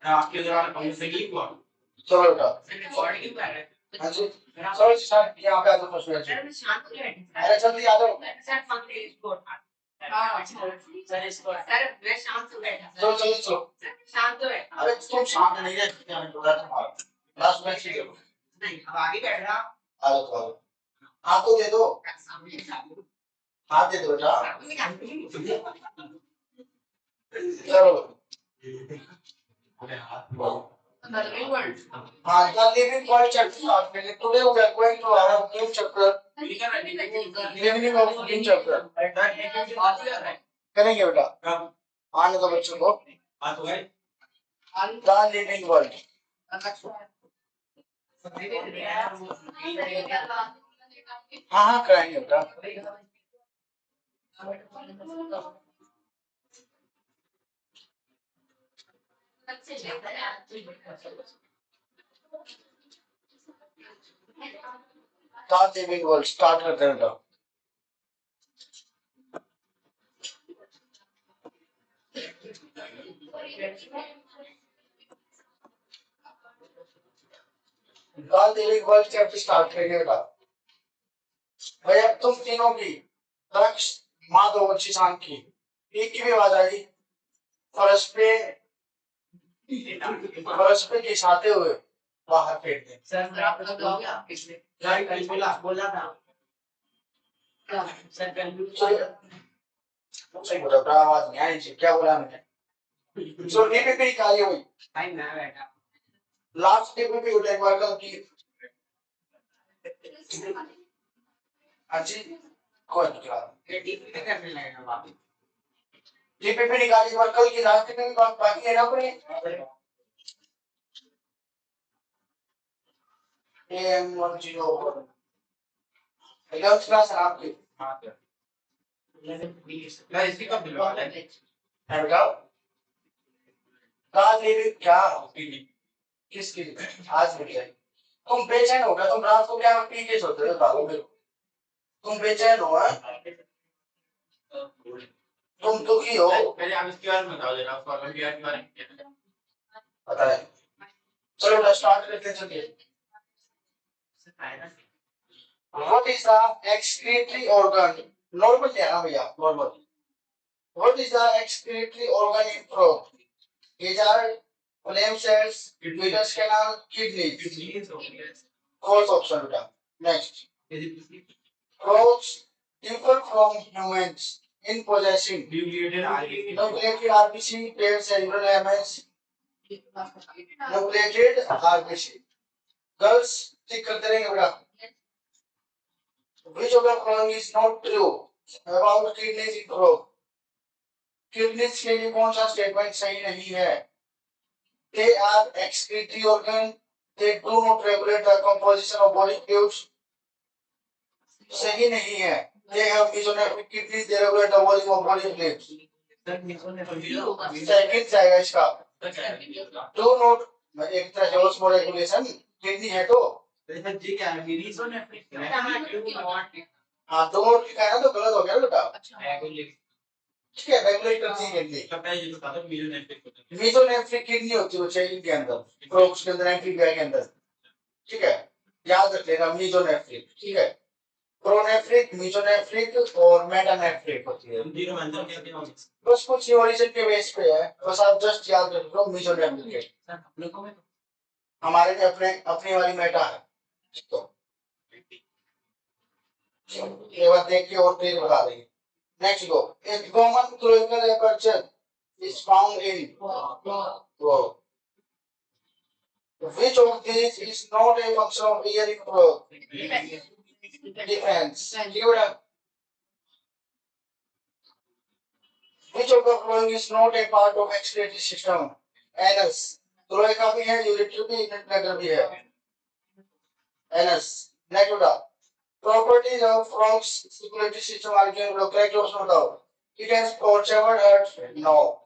आपके दौरान कौन से की हुआ चलो बेटा बॉडी क्यों कर रहे हैं हाँ जी चलो सर यहाँ पे आ जाओ फर्स्ट बैच मैं शांत हो गया अरे जल्दी आ जाओ सर फंक्शन इसको हां सर इसको सर मैं शांत हो गया चलो चलो चलो शांत हो गया अरे तुम शांत नहीं रहे क्या मैं बोला तुम्हारा लास्ट मैच ही देखो नहीं अब आगे बैठ रहा आ जाओ हाथ तो दे दो हाथ दे दो बेटा चलो the living world chapter today we are going to our new chapter living of new chapter करेंगे बेटा आने दो बच्चों को the living world हाँ हाँ कराएंगे बेटा the living world start करते हैं बेटा the living world chapter start करेंगे बेटा भाई अब तुम तीनों की दक्ष माधव और शीशांक की एक की भी आवाज आई फर्श पे घिसाते हुए बाहर फेंक दें सर आप तो हो गया पिछले गाड़ी कल बोला था सर कल सही बोला था आवाज नहीं आई क्या बोला मैंने सो डीपीपी निकाली हुई टाइम ना बैठा लास्ट डीपीपी उठा एक बार कल की अच्छी कोई निकाल ये डीपीपी करने लगेगा वापस डीपीपी निकाली बार कल की लास्ट डीपीपी बाकी है ना अपने एम 104 11th क्लास आपकी हां सर इसकी कब दिलवा है बेटा कल ले क्या किसकी आज मिल जाएगी तुम बेचैन हो गया तुम रात को क्या पी के सोते हो बाबू मेरे तुम बेचैन हो तुम दुखी हो पहले आप इसके बारे में बता दे रहा फॉर्मल के बारे में पता है चलो स्टार्ट करते हैं चलिए What is the excretory organ? Normal है ना भैया normal. What is the excretory organ in frog? These are phlegm cells, uterus canal, kidneys. False option बेटा. Next. Frogs differ from humans in possessing nucleated RBC, paired cerebral MS, nucleated RBC. Girls ठीक करते रहेंगे बेटा. Which of the following is not true about kidneys in frog? Kidneys के लिए कौन सा statement सही नहीं है? They are excretory organ. They do not regulate the composition of body fluids. सही नहीं है. They have mesonephric kidneys. They regulate the volume of body fluids. Second जाएगा इसका. Do not एक तरह से osmo regulation किडनी है तो जी क्या है मीसोनेफ्रिक हाँ तो और लिखा है ना तो गलत हो गया बेटा. ठीक है रेगुलेट करती है किडनी. मीसोनेफ्रिक किडनी होती है शरीर के अंदर फ्रॉग्स के अंदर एम्फीबिया के अंदर. ठीक है याद रख लेना मीसोनेफ्रिक. ठीक है प्रोनेफ्रिक मीसोनेफ्रिक और मेटानेफ्रिक होती है. बस कुछ ओरिजिन के बेस पे है बस आप जस्ट याद रख लो मीसोनेफ्रिक. हमारे में अपनी वाली मेटा है तो ये बात देख के और क्लियर बता देंगे. नेक्स्ट गो एक common cloacal aperture is found in frog. Which of these is not a function of hearing frog? Defense. Which of the following is not a part of excretory system? Anus. Cloaca भी है ureter भी इनलेटर भी है. Anus. Next properties of frogs circulatory system are given below. Correct option बताओ. It has four-chambered heart. No.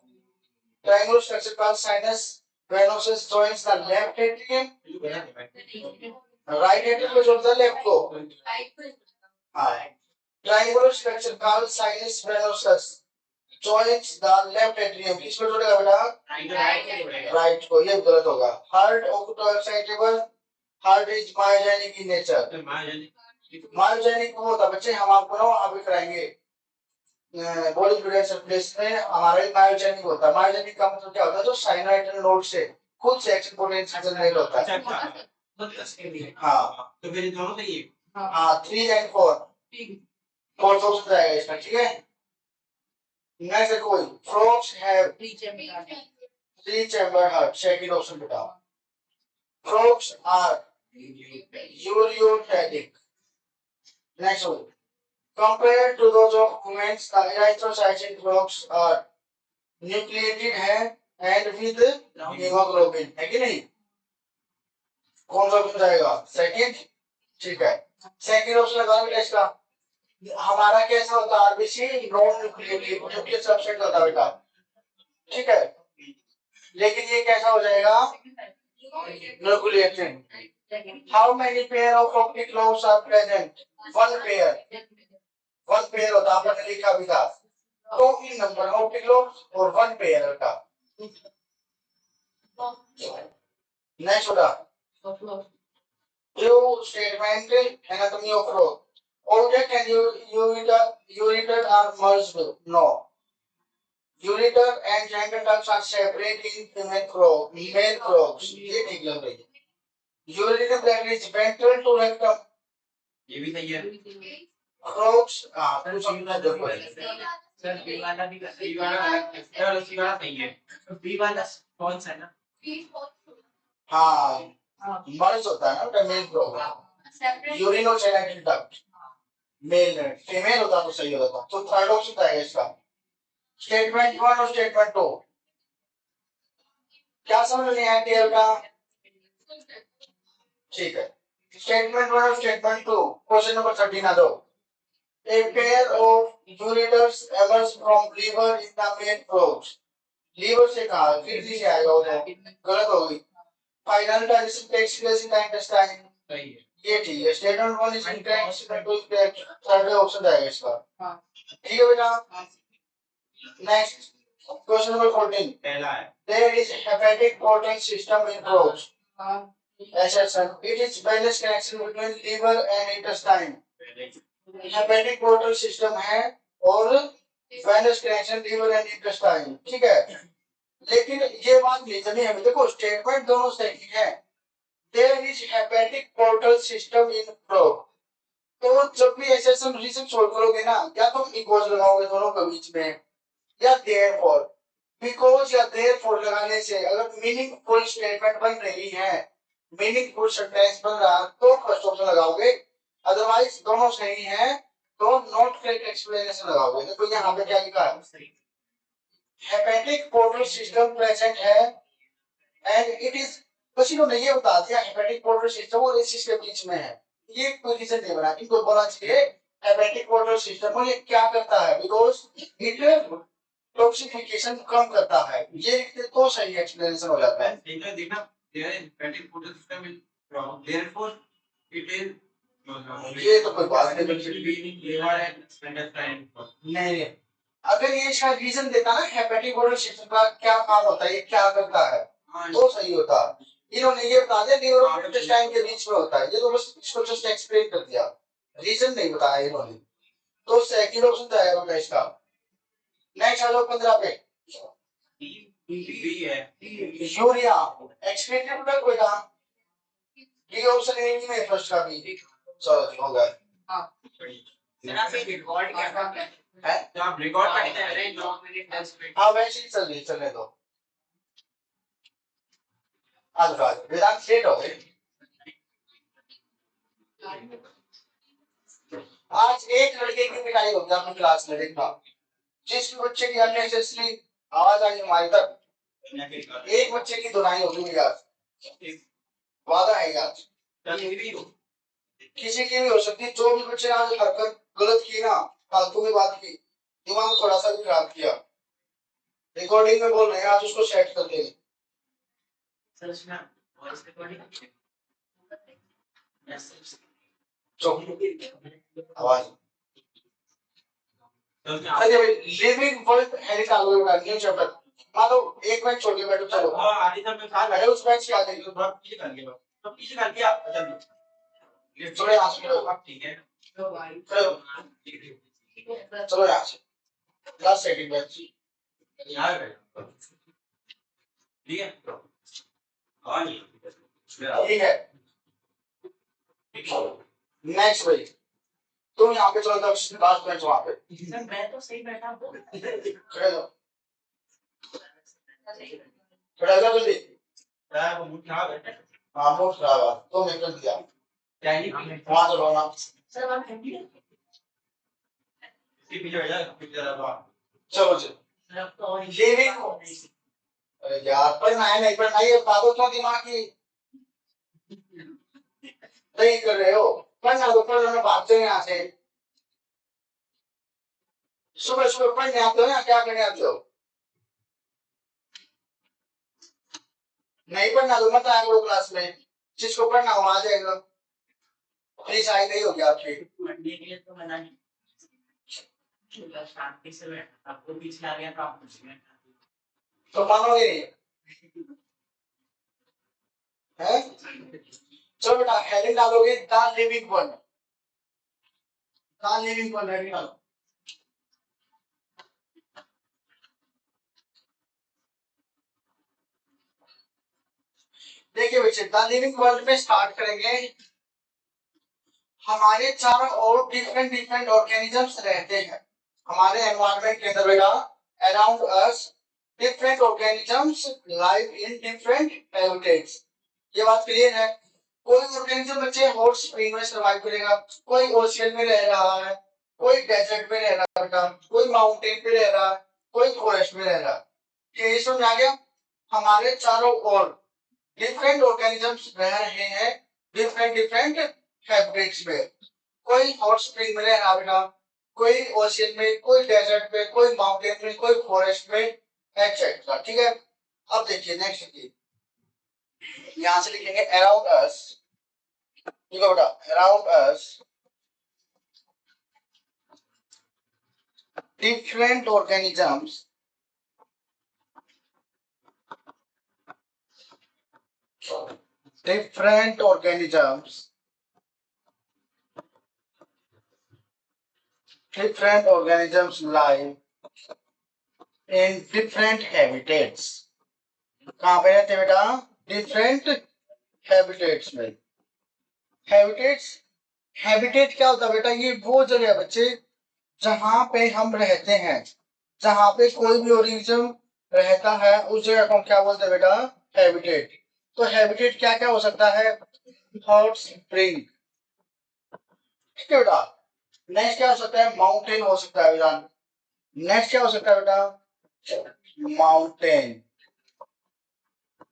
Triangular structure called sinus venosus joins the left atrium. Right atrium को जोड़ता है left को. हाँ. Triangular structure called sinus venosus joins the left atrium, किसको जोड़ेगा बेटा? Right को, ये गलत होगा। Heart autoexcitable, heart is myogenic in nature. Myogenic वो होता बच्चे, हम आपको ना अभी कराएंगे बॉडी फ्लूइड सर्कुलेशन में हमारा ही मायोजेनिक होता है। मायोजेनिक का मतलब क्या होता है? जो साइनाइडल नोड से खुद से एक्शन पोटेंशियल जनरेट होता है। हाँ तो फिर दोनों सही है। हाँ 3 and 4 फोर्थ ऑप्शन रहेगा इसका, ठीक है। नेक्स्ट कोई frogs have 3 chamber heart, second option बेटा। Frogs are ureotelic. Next one, compared to those of humans, the erythrocytes in frogs are nucleated है and with hemoglobin, है कि नहीं? कौन सा ऑप्शन जाएगा? सेकंड, ठीक है। सेकंड ऑप्शन लगाना बेटा इसका। हमारा कैसा होता है? RBC non nucleated, nuclear subset होता है बेटा, ठीक है। लेकिन ये कैसा हो जाएगा? Nucleated. How many pair of optic lobes are present? One pair, one pair होता है, आपने लिखा भी था। तो इन नंबर ऑप्टिक लोब्स और वन पेयर का। नेक्स्ट होगा जो statement anatomy of frog, object and ureter are merged, no. Ureter and genital ducts are separate in female frogs, ये ठीक लग रही है। Urinary bladder is ventral to rectum, ये भी सही है। frogs कुछ समझना देखो। सर बी वाला सही है। बी वाला कौन सा है ना? हाँ मर्ज होता है ना male frog. Urinogenital duct male है, फीमेल होता तो सही होता। तो थर्ड ऑप्शन आएगा इसका। स्टेटमेंट 1 और स्टेटमेंट 2 क्या समझ नहीं आया टेल का? ठीक है। स्टेटमेंट 1 और स्टेटमेंट 2, क्वेश्चन नंबर 13 आ जाओ। A pair of ureters emerge from liver in the male frogs. Liver से कहा किडनी से आएगा, वो तो गलत हो गई। Final digestion takes place in the intestine, सही है। ये ठीक है। Statement 1 is incorrect, statement 2 is correct, third option आएगा इसका। ठीक है बेटा। नेक्स्ट क्वेश्चन नंबर 14 पहला है। There is hepatic portal system in frogs. Assertion, it is balance connection between liver and intestine. Hepatic portal system है और venous connection liver and intestine, ठीक है। लेकिन ये बात नहीं जमी हमें, देखो स्टेटमेंट दोनों सही है। There is hepatic portal system in frog, तो जब भी एसेशन रीजन सॉल्व करोगे ना, या तुम इक्वल लगाओगे दोनों के बीच में, या देयरफॉर, बिकॉज़ या देयरफॉर लगाने से अगर मीनिंगफुल स्टेटमेंट बन रही है, मीनिंगफुल सेंटेंस बन रहा, तो फर्स्ट ऑप्शन लगाओगे। अदरवाइज दोनों सही है तो नॉट करेक्ट एक्सप्लेनेशन लगाओगे। देखो यहाँ पे क्या लिखा है? हेपेटिक पोर्टल सिस्टम प्रेजेंट है एंड इट इज, बस इन्होंने ये बता दिया हेपेटिक पोर्टल सिस्टम और रेसिस के बीच में है। ये कोई रीजन नहीं बना, इनको बोलना चाहिए हेपेटिक पोर्टल सिस्टम और ये क्या करता है, बिकॉज़ इट टॉक्सिफिकेशन कम करता है। ये लिखते तो सही एक्सप्लेनेशन हो जाता है। देखना there is hepatic portal system in frog, therefore it is ये तो कोई बात नहीं between liver and intestine. नहीं, अगर ये इसका रीजन देता ना हेपेटिक पोर्टल सिस्टम का क्या काम होता है, ये क्या करता है, तो सही होता। इन्होंने ये बता दिया लिवर और इंटेस्टाइन के बीच में होता है, ये तो बस इसको जस्ट एक्सप्लेन कर दिया, रीजन नहीं बताया इन्होंने। तो सेकंड ऑप्शन तो आएगा इसका। नेक्स्ट आ जाओ 15 पे। बी है। यूरिया एक्सक्रीटेड प्रोडक्ट बेटा, डी ऑप्शन ए में फर्स्ट का भी। चलो हो गया। जरा से रिकॉर्ड क्या करते हैं? है तो आप रिकॉर्ड करते हैं 9 मिनट 10 मिनट। हाँ वैसे ही चलने दो। आज वेदांत लेट हो गए। आज एक लड़के की पिटाई होगी अपनी क्लास में, देखना जिस बच्चे की अननेसेसरी आवाज आई हमारी तक, एक बच्चे की धुनाई होगी यार, वादा है यार। किसी की भी हो सकती है, जो भी बच्चे ने आज हरकत गलत की ना, फालतू में बात की, दिमाग थोड़ा सा भी खराब किया, रिकॉर्डिंग में बोल रहे हैं आज उसको सेट कर देंगे। आवाज अरे लिविंग वर्ल्ड हेडिंग डालो बेटा, न्यू चैप्टर। मान लो एक बेंच छोड़ के बैठो, चलो आधी सब में खा अरे उस बेंच के आगे पीछे कर लिया, तो पीछे कर लिया जल्दी चलो यहाँ से चलो, ठीक है चलो यहाँ से लास्ट सेटिंग बेंच यार ठीक है हाँ ठीक है। नेक्स्ट भाई तुम यहाँ पे चलो, तब लास्ट बेंच वहाँ पे सर मैं तो सही बैठा हूँ खड़े हो, खड़े हो जाओ जल्दी। यार वो मुझे खराब है हाँ बहुत खराब है, तो मैं कर दिया क्या नहीं वहाँ चलो ना। सर आप इसके पीछे बैठ जा पीछे जरा चलो चलो लिविंग, अरे यार पढ़ना है नहीं पढ़ना, ये बातों क्यों दिमाग की नहीं कर रहे हो, पढ़ना तो पढ़ना, भागते हैं यहाँ से। सुबह सुबह पढ़ने आते हो या क्या करने आते हो? नहीं पढ़ना तो मत आया करो क्लास में, जिसको पढ़ना हो आ जाएगा। प्लीज आई नहीं होगी आपकी, पढ़ने के लिए तो मना नहीं, शांति से बैठा, आपको पीछे आ गया तो आप कुछ नहीं तो मानोगे नहीं है? चलो बेटा हेडिंग डालोगे the living world, the living world heading डालो। देखिए बच्चे द लिविंग वर्ल्ड में स्टार्ट करेंगे। हमारे चारों ओर डिफरेंट डिफरेंट ऑर्गेनिजम्स रहते हैं हमारे एनवायरनमेंट के अंदर बेटा, around us different organisms live in different habitats. ये बात क्लियर है? कोई ऑर्गेनिज्म बच्चे हॉट स्प्रिंग में सर्वाइव करेगा, कोई ओशियन में रह रहा है, कोई डेजर्ट में रह रहा है, कोई माउंटेन पे रह रहा है, कोई फॉरेस्ट में रह रहा है। ये समझ आ गया? हमारे चारों ओर डिफरेंट ऑर्गेनिजम्स रह रहे हैं डिफरेंट डिफरेंट हैबिटेट्स में। कोई हॉट स्प्रिंग में रह रहा बेटा, कोई ओशियन में, कोई डेजर्ट में, कोई माउंटेन में, कोई फॉरेस्ट में एक्सेट्रा। ठीक है, अब देखिए नेक्स्ट यहां से लिखेंगे अराउंड अस, ठीक है बेटा, around us different organisms different organisms live in different habitats। कहां पे रहते हैं बेटा? डिफरेंट हैबिटेट्स में। हैबिटेट्स, हैबिटेट क्या होता है बेटा? ये वो जगह है बच्चे जहां पे हम रहते हैं, जहां पे कोई भी ऑर्गेनिज्म रहता है उस जगह को क्या बोलते हैं बेटा? हैबिटेट। तो हैबिटेट क्या क्या हो सकता है? हॉट स्प्रिंग, ठीक है बेटा। नेक्स्ट क्या हो सकता है? माउंटेन हो सकता है बेटा। नेक्स्ट क्या हो सकता है बेटा? माउंटेन।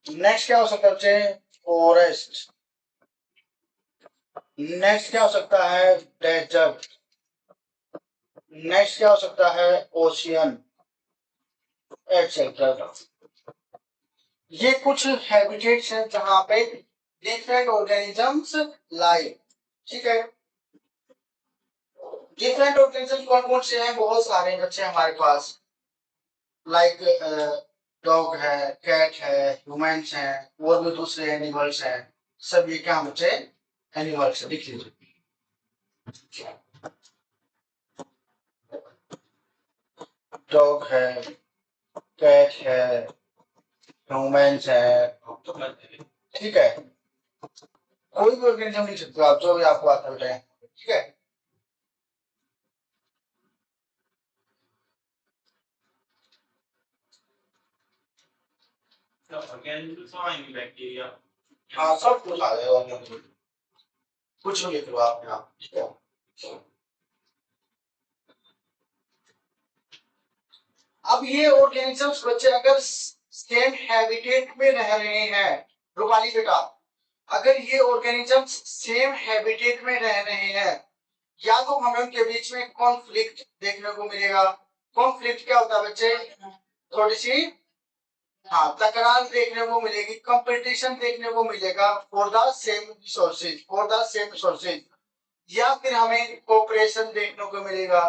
नेक्स्ट क्या हो सकता है बच्चे? फॉरेस्ट। नेक्स्ट क्या हो सकता है? डेजर्ट। नेक्स्ट क्या हो सकता है? Ocean etcetera. ये कुछ हैबिटेट्स हैं जहां पे डिफरेंट ऑर्गेनिजम्स लाइव, ठीक है। डिफरेंट ऑर्गेनिजम्स कौन कौन से हैं? बहुत सारे बच्चे हमारे पास, लाइक डॉग है, कैट है, ह्यूमंस हैं, और भी दूसरे एनिमल्स हैं। सब ये क्या बच्चे? एनिमल्स। लिख लीजिए डॉग है, कैट है, ह्यूमंस है, ठीक है। कोई भी ऑर्गेनिज्म लिख सकते हो आप, जो भी आपको आता है, ठीक है। बैक्टीरिया हाँ सब कुछ आ जाएगा, कुछ नहीं लिख लो आप यहाँ, ठीक है। अब ये ऑर्गेनिजम्स बच्चे अगर सेम हैबिटेट में रह रहे हैं, रूपाली बेटा, अगर ये ऑर्गेनिजम्स सेम हैबिटेट में रह रहे हैं, या तो हमें उनके बीच में कॉन्फ्लिक्ट देखने को मिलेगा। कॉन्फ्लिक्ट क्या होता है बच्चे? थोड़ी सी हाँ तकरार देखने को मिलेगी, कंपटीशन देखने को मिलेगा for the same resources, for the same resources. या फिर हमें कोऑपरेशन देखने को मिलेगा,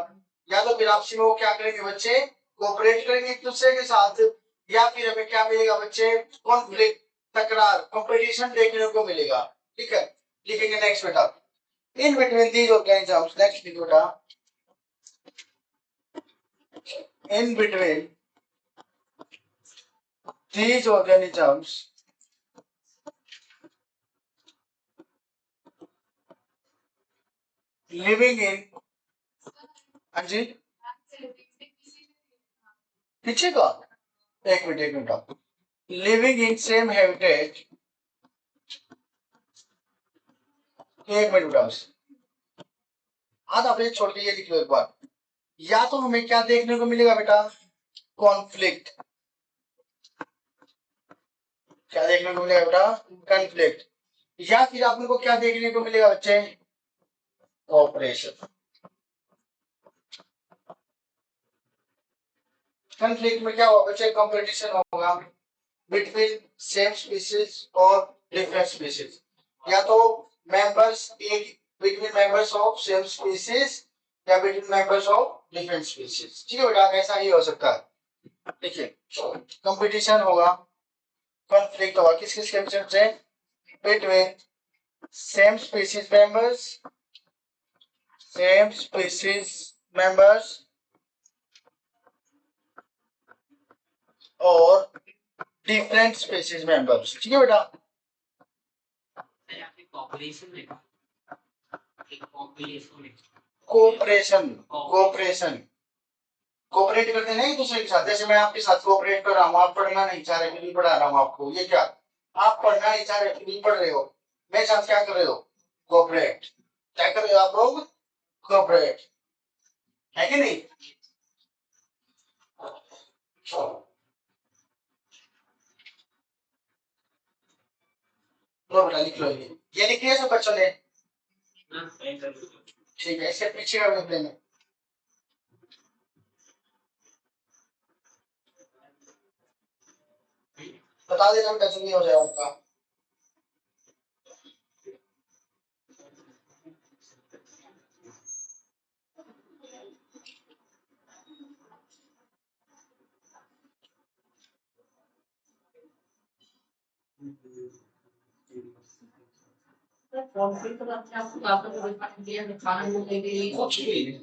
या तो फिर आपसी में वो क्या करेंगे बच्चे, कोऑपरेट करेंगे एक दूसरे के साथ, या फिर हमें क्या मिलेगा बच्चे, कॉन्फ्लिक्ट, तकरार, कंपटीशन देखने को मिलेगा। ठीक है, लिखेंगे नेक्स्ट बेटा, in between these organisms, next लिखो बेटा, in between these organisms living in, हाँ जी पीछे का, एक minute, living in same habitat, एक मिनट बेटा, आधा पेज छोड़ के ये लिख लो एक बार। या तो हमें क्या देखने को मिलेगा बेटा, कॉन्फ्लिक्ट, क्या देखने को मिलेगा बेटा, कॉन्फ्लिक्ट, या फिर आप लोग को क्या देखने को मिलेगा बच्चे, कोऑपरेशन। कॉन्फ्लिक्ट में क्या होगा बच्चे, कंपटीशन होगा बिटवीन सेम स्पीशीज और डिफरेंट स्पीशीज, या तो मेंबर्स एक between members of same species या between members of different species. ठीक है बेटा, ऐसा ही हो सकता है। देखिए कंपटीशन होगा, कॉन्फ्लिक्ट होगा, किस किस के बीच में, between same species members, same species members और डिफरेंट स्पीशीज मेंबर्स। ठीक है बेटा, कोऑपरेशन, कोऑपरेशन, कोऑपरेट करते नहीं दूसरे के साथ, जैसे मैं आपके साथ कोऑपरेट कर रहा हूँ, आप पढ़ना नहीं चाह रहे फिर भी पढ़ा रहा हूँ आपको, ये क्या, आप पढ़ना नहीं चाह रहे फिर भी पढ़ रहे हो, मेरे साथ क्या कर रहे हो, कोऑपरेट, क्या कर रहे हो आप लोग, कोऑपरेट, है कि नहीं। लो बेटा लिख लो, ये लिख लिया सब बच्चों ने, ठीक है, इसके पीछे का लिख लेंगे, बता देना बेटा जल्दी हो जाएगा उनका।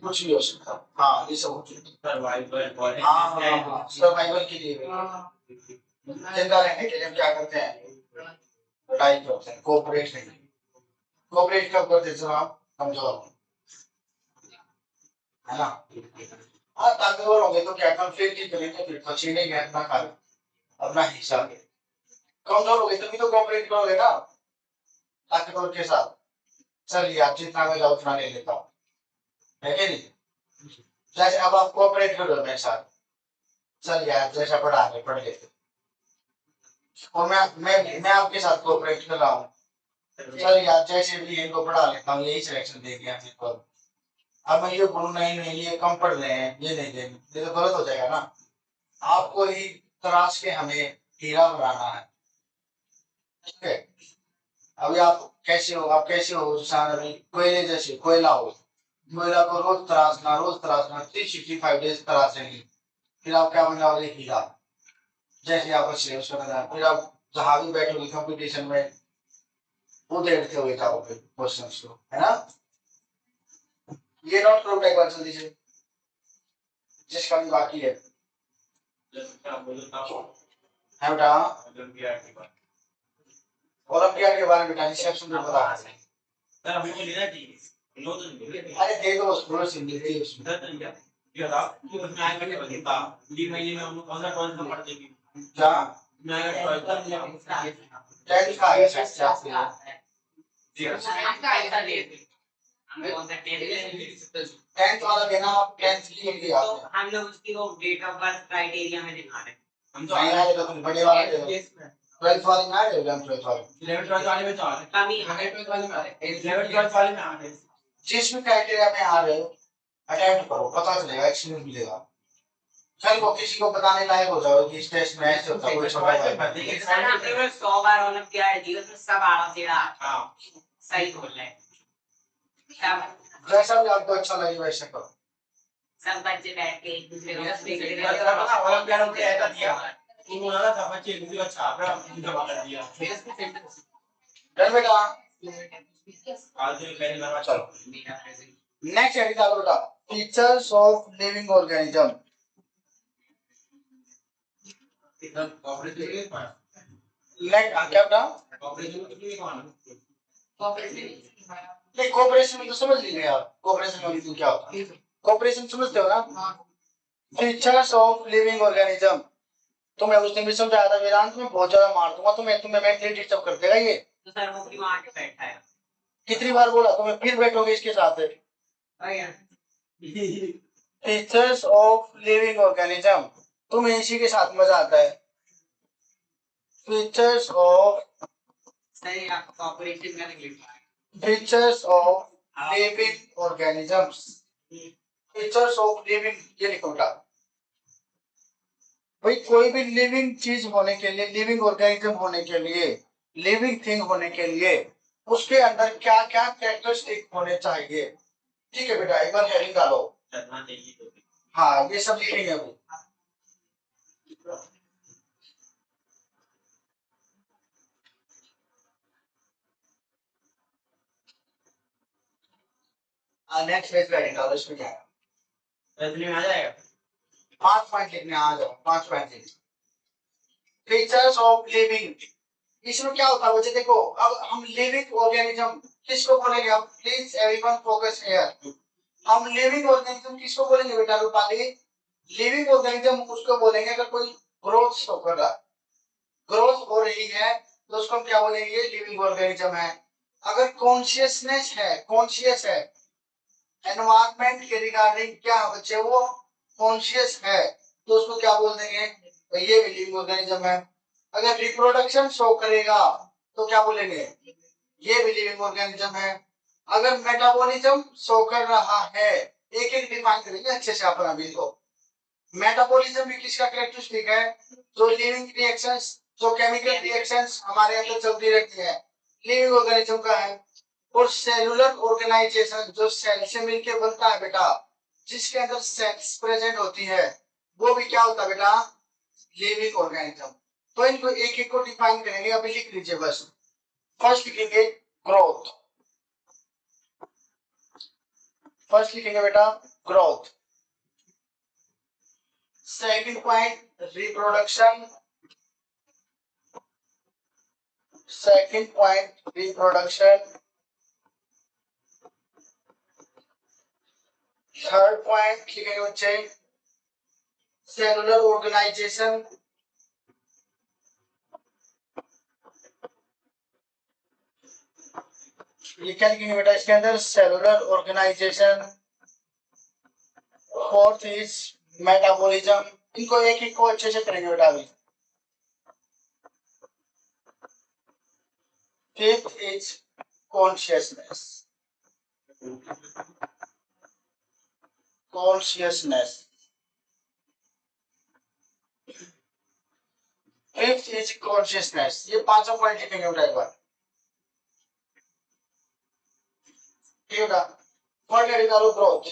कुछ भी हो सकता है, हाँ ये सब सर्वाइवल, हाँ सर्वाइवल के लिए जिंदा रहने के लिए हम क्या करते हैं, लड़ाई करते हैं, कोऑपरेट नहीं, कोऑपरेट कब करते हैं जब हम कमजोर है ना, हाँ ताकतवर होंगे तो क्या कंफ्लिक्ट ही करेंगे, फिर तो छीनेंगे अपना खा अपना हिस्सा, कमजोर हो गए तभी तो कोऑपरेट करोगे ना ताकतवर के साथ, चलिए आप जितना मैं उतना ले लेता हूँ, है कि नहीं, जैसे अब आप कोऑपरेट कर रहे हो मेरे साथ, चलिए आप जैसा पढ़ा रहे पढ़ लेते, और मैं आपके साथ कोऑपरेट कर रहा हूँ, चलिए आप जैसे भी इनको पढ़ा लेता हूँ, यही सिलेक्शन दे दिया मेरे को, अब मैं ये बोलूँ नहीं ये कम पढ़ रहे हैं, ये नहीं देंगे, ये तो गलत हो जाएगा ना, आपको ही तराश के हमें हीरा बनाना है। ठीक है, अभी आप कैसे हो अभी कोयले जैसे, कोयला हो, कोयला को रोज तराशना 365 डेज तराशेंगे, फिर आप क्या बन जाओगे, हीरा, जैसे आप सिलेबस बना, फिर आप जहां भी बैठोगे कंपटीशन में वो देखते हुए जाओगे क्वेश्चंस को, है ना, ये नोट करो एक बार जल्दी से, जिसका भी बाकी है बेटा, ओलंपियाड के बारे में बेटा रिसेप्शन में बता, सर अभी को लेना चाहिए, अरे दे दो बस थोड़ा सी दे दो उसमें, क्या था कि उसमें आएगा क्या बता, 3 महीने में हम लोग कौन सा कौन सा पढ़ देंगे, क्या मैं अगर 10 का है 10th वाला देना, आप 10th लिख लिया तो हम लोग उसकी वो डेट ऑफ बर्थ क्राइटेरिया में दिखा रहे हैं, हम तो नहीं आएगा तो बड़े वाला दे दो, 12th वाले में आएगा, 12th वाले 11th वाले में तो आ रहा है, कमी 12th वाले में आ रहा है, 11th वाले में आ रहा है, जिस भी क्राइटेरिया में आ रहे हो अटेम्प्ट करो, पता चलेगा, एक्सपीरियंस मिलेगा, कल को किसी को बताने लायक हो जाओ कि इस टेस्ट में ऐसे होता है, कोई छोटा भाई सर हमने वो 100 बार ओलंपियाड दी उसमें सब आड़ा टेढ़ा, हां सही बोल रहे हैं, जैसा भी आपको अच्छा लगे वैसा करो, सब बच्चे बैठ के एक दूसरे को देख रहे थे और क्या लोग ऐसा दिया उन्होंने सब बच्चे एक दूसरे को छाप रहा जमा कर दिया डन बेटा आज पहले बार चलो नेक्स्ट एडिट डालो बेटा फीचर्स ऑफ लिविंग ऑर्गेनिज्म एकदम कॉपरेटिव नेक्स्ट क्या बेटा कॉपरेटिव कितनी कौन नहीं कोऑपरेशन में तो समझ लीजिए यार कोऑपरेशन में तो क्या होता है कोऑपरेशन समझते हो ना फीचर्स ऑफ लिविंग ऑर्गेनिज्म तुम्हें उस दिन भी समझाया था वेदांत में बहुत ज्यादा मार दूंगा तुम्हें मेंटली डिस्टर्ब कर देगा ये तो सर वो क्यों आके बैठा है कितनी बार बोला तुम्हें फिर बैठोगे इसके साथ फीचर्स ऑफ लिविंग ऑर्गेनिज्म तुम्हें इसी के साथ मजा आता है फीचर्स ऑफ सही आपको कॉपरेटिव करने के लिए features of living organisms features of living ये लिखो बेटा भाई कोई भी लिविंग चीज होने के लिए लिविंग ऑर्गेनिज्म होने के लिए लिविंग थिंग होने के लिए उसके अंदर क्या क्या कैरेक्टरिस्टिक होने चाहिए ठीक है बेटा एक बार हेडिंग डालो हाँ ये सब लिखेंगे अभी नेक्स्ट पेज पे हेडिंग डालो इसमें क्या है आ जाएगा 5 पॉइंट लिखने आ जाओ 5 पॉइंट लिख फीचर्स ऑफ लिविंग इसमें क्या होता है बच्चे देखो अब हम लिविंग ऑर्गेनिज्म किसको बोलेंगे अब प्लीज एवरीवन फोकस हियर हम लिविंग ऑर्गेनिज्म किसको बोलेंगे बेटा रूपाली लिविंग ऑर्गेनिज्म उसको बोलेंगे अगर कोई ग्रोथ शो कर रहा ग्रोथ हो रही है तो उसको हम क्या बोलेंगे लिविंग ऑर्गेनिज्म है अगर कॉन्शियसनेस है कॉन्शियस है एनवायरनमेंट के रिगार्डिंग क्या बच्चे वो कॉन्शियस है तो उसको क्या बोल देंगे तो ये भी लिविंग ऑर्गेनिज्म है अगर रिप्रोडक्शन शो करेगा तो क्या बोलेंगे ये भी लिविंग ऑर्गेनिज्म है अगर मेटाबॉलिज्म शो कर रहा है एक एक डिफाइन करेंगे अच्छे से अपना भी तो मेटाबॉलिज्म भी किसका कैरेक्टरिस्टिक है जो लिविंग रिएक्शंस जो केमिकल रिएक्शंस हमारे अंदर चलती रहती है लिविंग ऑर्गेनिज्म का है और सेलुलर ऑर्गेनाइजेशन जो सेल से मिलके बनता है बेटा जिसके अंदर सेल्स प्रेजेंट होती है वो भी क्या होता है बेटा लिविंग ऑर्गेनिज्म तो इनको एक एक को डिफाइन करेंगे अभी लिख लीजिए बस फर्स्ट लिखेंगे ग्रोथ फर्स्ट लिखेंगे बेटा growth second point reproduction second point reproduction third point लिखेंगे बच्चे सेलुलर ऑर्गेनाइजेशन ये क्या लिखेंगे बेटा इसके अंदर cellular organisation fourth is metabolism इनको एक एक को अच्छे से करेंगे बेटा अभी fifth is consciousness consciousness fifth is consciousness ये पांचों पॉइंट लिखेंगे बेटा एक बार ठीक है बेटा फर्स्ट हेडिंग डालो growth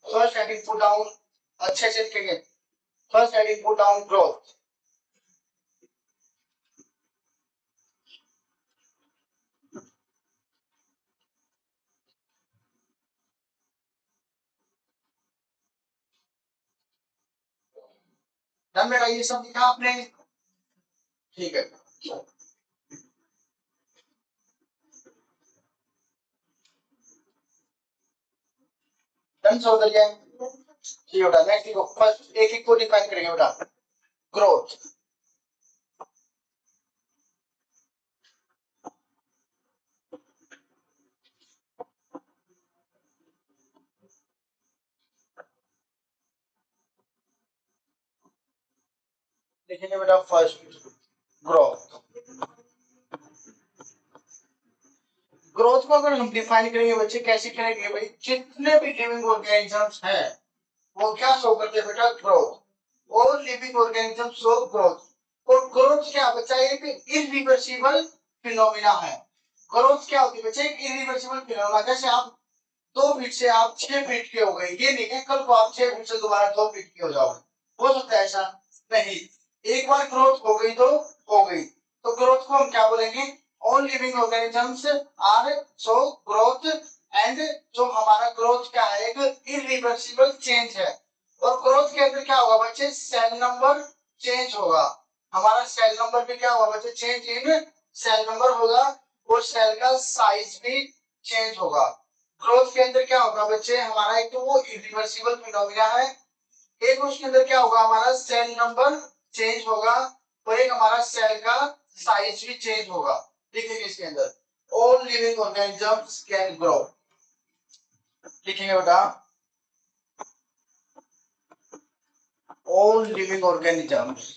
first heading put down अच्छे से लिखेंगे first heading put down growth done बेटा ये सब लिखा आपने ठीक है डन सो कर गया ठीक है बेटा नेक्स्ट लिखो फर्स्ट एक एक को डिफाइन करेंगे बेटा ग्रोथ लिखेंगे बेटा फर्स्ट ग्रोथ ग्रोथ को अगर हम डिफाइन करेंगे बच्चे कैसे करेंगे भाई जितने भी लिविंग ऑर्गेनिजम्स हैं वो क्या शो करते हैं बेटा ग्रोथ और लिविंग ऑर्गेनिज्म शो ग्रोथ और ग्रोथ क्या बच्चा एक इरिवर्सिबल फिनोमिना है ग्रोथ क्या होती है बच्चे एक इरिवर्सिबल फिनोमिना जैसे आप 2 फीट से आप 6 फीट के हो गए, ये नहीं है कल को आप 6 फीट से दोबारा 2 फीट के हो जाओगे, हो सकता है ऐसा? नहीं, एक बार ग्रोथ हो गई तो हो गई। तो ग्रोथ को हम क्या बोलेंगे? All living organisms are so growth, and जो हमारा ग्रोथ क्या है, एक इरिवर्सिबल चेंज है। और ग्रोथ के अंदर क्या होगा बच्चे? सेल नंबर चेंज होगा। हमारा सेल नंबर भी क्या होगा बच्चे? चेंज इन सेल नंबर होगा, और सेल का साइज भी चेंज होगा। ग्रोथ के अंदर क्या होगा बच्चे? हमारा एक तो वो इरिवर्सिबल फिनोमिना है, एक उसके अंदर क्या होगा? हमारा सेल नंबर चेंज होगा, और एक हमारा सेल का साइज भी चेंज होगा। लिखेंगे इसके अंदर all living organisms can grow, लिखेंगे बेटा all living organisms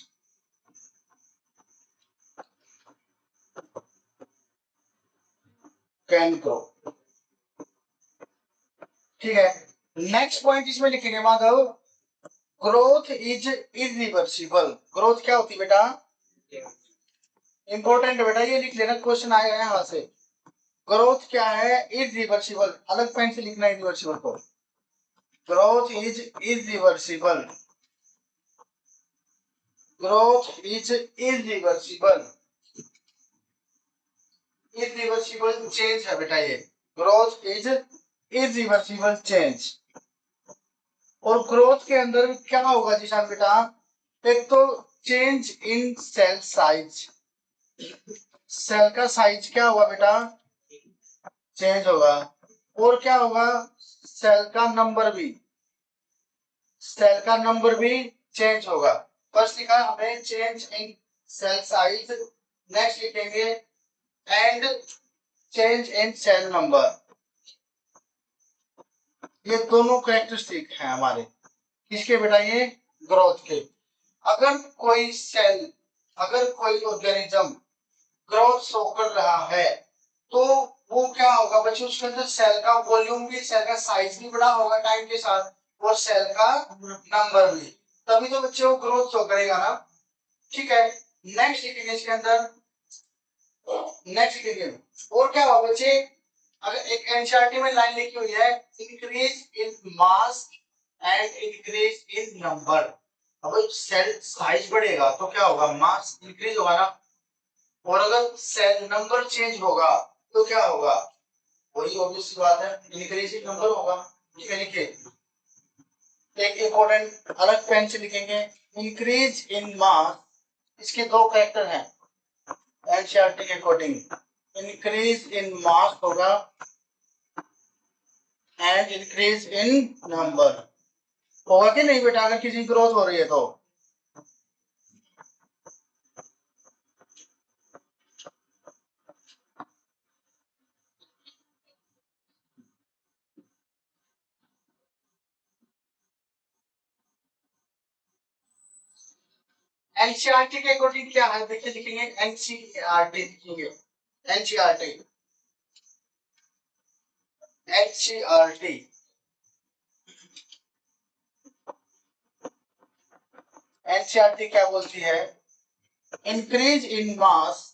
can grow. ठीक है, नेक्स्ट पॉइंट इसमें लिखेंगे Madhav, growth is irreversible. Growth क्या होती है बेटा? इंपॉर्टेंट है बेटा, ये लिख लेना, क्वेश्चन आएगा यहां से। ग्रोथ क्या है? इरिवर्सिबल, अलग पेन से लिखना इरिवर्सिबल को। Growth is irreversible, growth is irreversible, irreversible change है बेटा ये, ग्रोथ इज इरिवर्सिबल चेंज। और ग्रोथ के अंदर क्या होगा जिशान बेटा? एक तो change in cell size, cell का साइज क्या होगा बेटा? चेंज होगा। और क्या होगा? सेल का नंबर भी, सेल का नंबर भी चेंज होगा। फर्स्ट लिखा हमने change in cell size, next लिखेंगे and change in cell number. ये दोनों कैरेक्टरिस्टिक हैं हमारे किसके बेटा? ये ग्रोथ के। अगर कोई सेल, अगर कोई ऑर्गेनिज्म ग्रोथ शो कर रहा है तो वो क्या होगा बच्चों? उसके अंदर सेल का वॉल्यूम भी, सेल का साइज भी बड़ा होगा टाइम के साथ, और सेल का नंबर भी, तभी तो बच्चों ग्रोथ शो करेगा ना। ठीक है, नेक्स्ट लिखेंगे इसके अंदर, नेक्स्ट लिखेंगे और क्या होगा बच्चे? अगर एक एनसीईआरटी में लाइन लिखी हुई है, increase in mass and increase in number. अब सेल साइज बढ़ेगा तो क्या होगा? मास इंक्रीज होगा ना, और अगर सेल नंबर चेंज होगा तो क्या होगा? वही ऑब्वियस बात है, इंक्रीज इन नंबर होगा। ठीक है, लिखिए एक इंपॉर्टेंट अलग पेन से लिखेंगे, इंक्रीज इन मास, इसके दो कैरेक्टर हैं एनसीईआरटी के अकॉर्डिंग, इंक्रीज इन मास होगा एंड इंक्रीज इन नंबर होगा कि नहीं बेटा? अगर किसी ग्रोथ हो रही है तो एनसीईआरटी के अकॉर्डिंग क्या है? देखिए लिखेंगे एनसीईआरटी, लिखेंगे एनसीईआरटी, एनसीईआरटी एनसीईआरटी क्या बोलती है? Increase in mass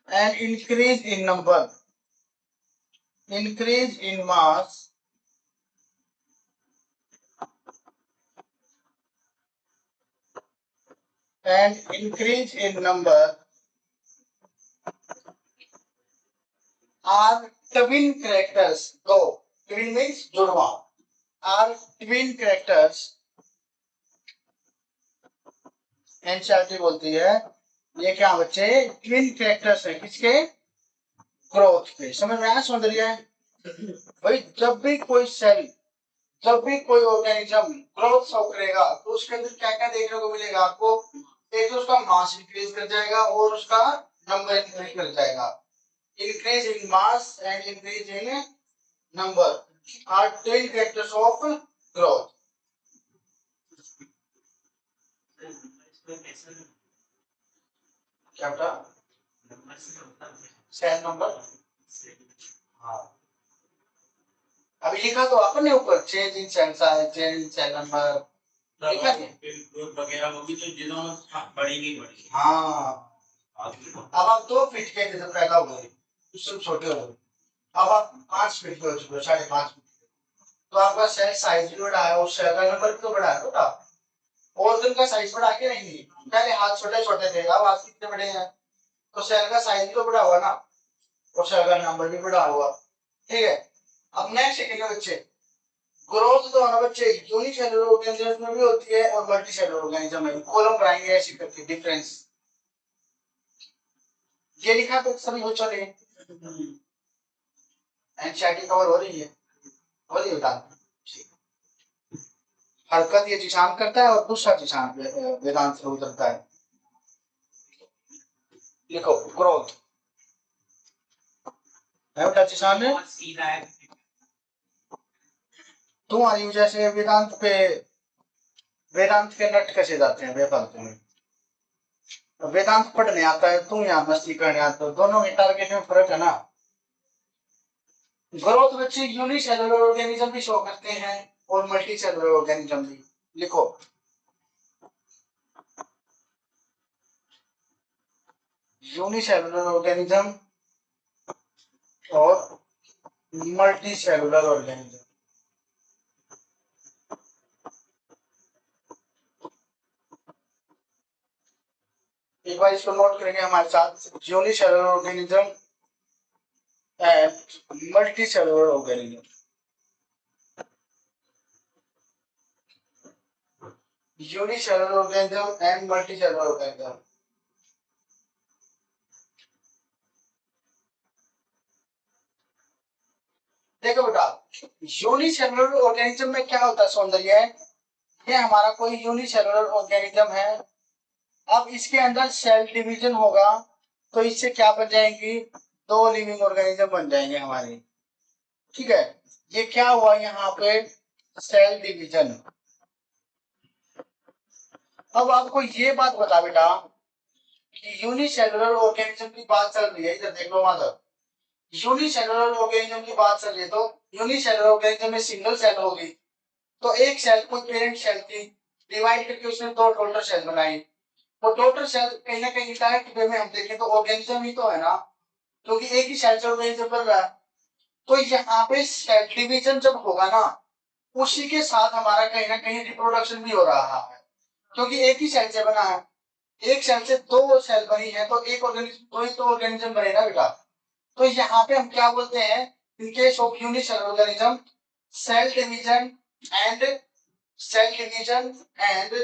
and increase in number, increase in mass and increase in number are twin characters. दो, twin means जुड़वा, are twin characters। एनसीईआरटी बोलती है ये क्या बच्चे? ट्विन कैरेक्टर्स है किसके? ग्रोथ के। समझ में आया सौंदर्य? भाई जब भी कोई सेल, जब भी कोई ऑर्गेनिज्म ग्रोथ शो करेगा तो उसके अंदर क्या क्या देखने को मिलेगा आपको? एक तो उसका मास इंक्रीज कर जाएगा और उसका नंबर इंक्रीज कर जाएगा। Increase in mass and increase in number are twin characters of growth. क्या बेटा? सेल नंबर, हाँ अभी लिखा तो आपने ऊपर, change in cell size, change in cell number लिखा है ग्रोथ वगैरह होगी तो जिनोम बढ़ेगी बढ़ेगी। हाँ, अब आप 2 फीट के अंदर पैदा हुए, उससे छोटे हो गए, अब आप 5 फीट के हो चुके हो, 5.5 फीट, तो आपका सेल साइज भी बढ़ा है और सेल का नंबर भी तो बढ़ा है बेटा। ऑर्गन का साइज बढ़ा के नहीं, पहले हाथ छोटे छोटे थे, अब हाथ कितने बड़े हैं, तो सेल का साइज भी तो बढ़ा हुआ ना, और सेल का नंबर भी बढ़ा हुआ। ठीक है, अब नेक्स्ट सेकंड बच्चे, ग्रोथ तो हमारा बच्चे यूनिसेलुलर ऑर्गेनिज्म में भी होती है और मल्टीसेलुलर ऑर्गेनिज्म में भी। कॉलम बनाएंगे ऐसी करके डिफरेंस, ये लिखा तो सभी बच्चों ने, एनसीईआरटी कवर हो रही है, हो रही है बेटा। हरकत ये जिशान करता है और दूसरा जिशान वेदांत से उतरता है। लिखो ग्रोथ है बेटा, जिशान है तुम्हारी वजह से वेदांत के नट कैसे जाते हैं बेफालतू में। वेदांत पढ़ने आता है, तुम यहाँ मस्ती करने आते हो, दोनों के टारगेट में फर्क है ना। ग्रोथ बच्चे यूनिसेलुलर ऑर्गेनिज्म भी शो करते हैं और मल्टीसेलुलर ऑर्गेनिज्म भी। लिखो यूनिसेलुलर ऑर्गेनिज्म और मल्टीसेलुलर ऑर्गेनिज्म। एक बार इसको नोट करेंगे हमारे साथ, unicellular organism and multicellular organism. Unicellular organism and multicellular organism. देखो बेटा, यूनिसेलुलर ऑर्गेनिज्म में क्या होता है सौंदर्य, ये हमारा कोई यूनिसेलुलर ऑर्गेनिज्म है। अब इसके अंदर सेल डिवीजन होगा, तो इससे क्या बन जाएंगी, 2 लिविंग ऑर्गेनिज्म बन जाएंगे हमारे। ठीक है, ये क्या हुआ यहाँ पे, सेल डिवीजन। अब आपको ये बात बता बेटा कि यूनिसेलुलर ऑर्गेनिज्म की बात चल रही है, इधर देख लो माधव, यूनिसेलुलर ऑर्गेनिज्म की बात चल रही है, तो यूनिसेलुलर ऑर्गेनिज्म में सिंगल सेल होगी, तो एक सेल कोई पेरेंट सेल थी, डिवाइड करके उसने 2 डॉटर सेल बनाई। वो डॉटर सेल कहीं ना कहीं डायरेक्ट वे में हम देखें तो ऑर्गेनिज्म ही तो है ना, क्योंकि एक ही सेल से ऑर्गेनिज्म बन रहा है। तो यहाँ पे सेल डिवीजन जब होगा ना, उसी के साथ हमारा कहीं ना कहीं रिप्रोडक्शन भी हो रहा है, क्योंकि एक ही सेल से बना है। एक सेल से 2 सेल बनी है, तो एक ऑर्गेनिज्म, तो ही तो ऑर्गेनिज्म बनेगा बेटा। तो यहाँ पे हम क्या बोलते हैं, in case of unicellular organism, cell division and cell division and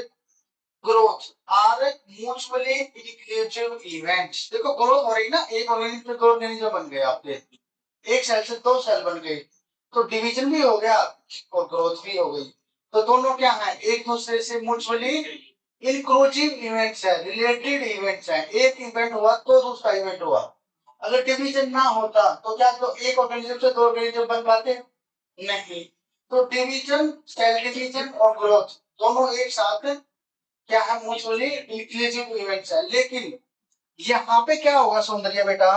growth are mutually inclusive events. देखो ग्रोथ हो रही ना, एक ऑर्गेनिज्म से 2 ऑर्गेनिज्म बन गए आपके, एक सेल से 2 सेल बन गए, तो डिवीजन भी हो गया और ग्रोथ भी हो गई। तो दोनों क्या है, एक दूसरे से म्यूचुअली इंक्लूसिव इवेंट्स है, रिलेटेड इवेंट्स है। एक इवेंट हुआ तो दूसरा इवेंट हुआ। अगर डिवीजन ना होता तो क्या तो एक ऑर्गेनिज्म से 2 ऑर्गेनिज्म बन पाते, नहीं। तो डिवीजन, सेल डिवीजन और ग्रोथ दोनों एक साथ क्या है, म्यूचुअली इंक्लूसिव इवेंट्स है। लेकिन यहाँ पे क्या होगा सौंदर्य बेटा,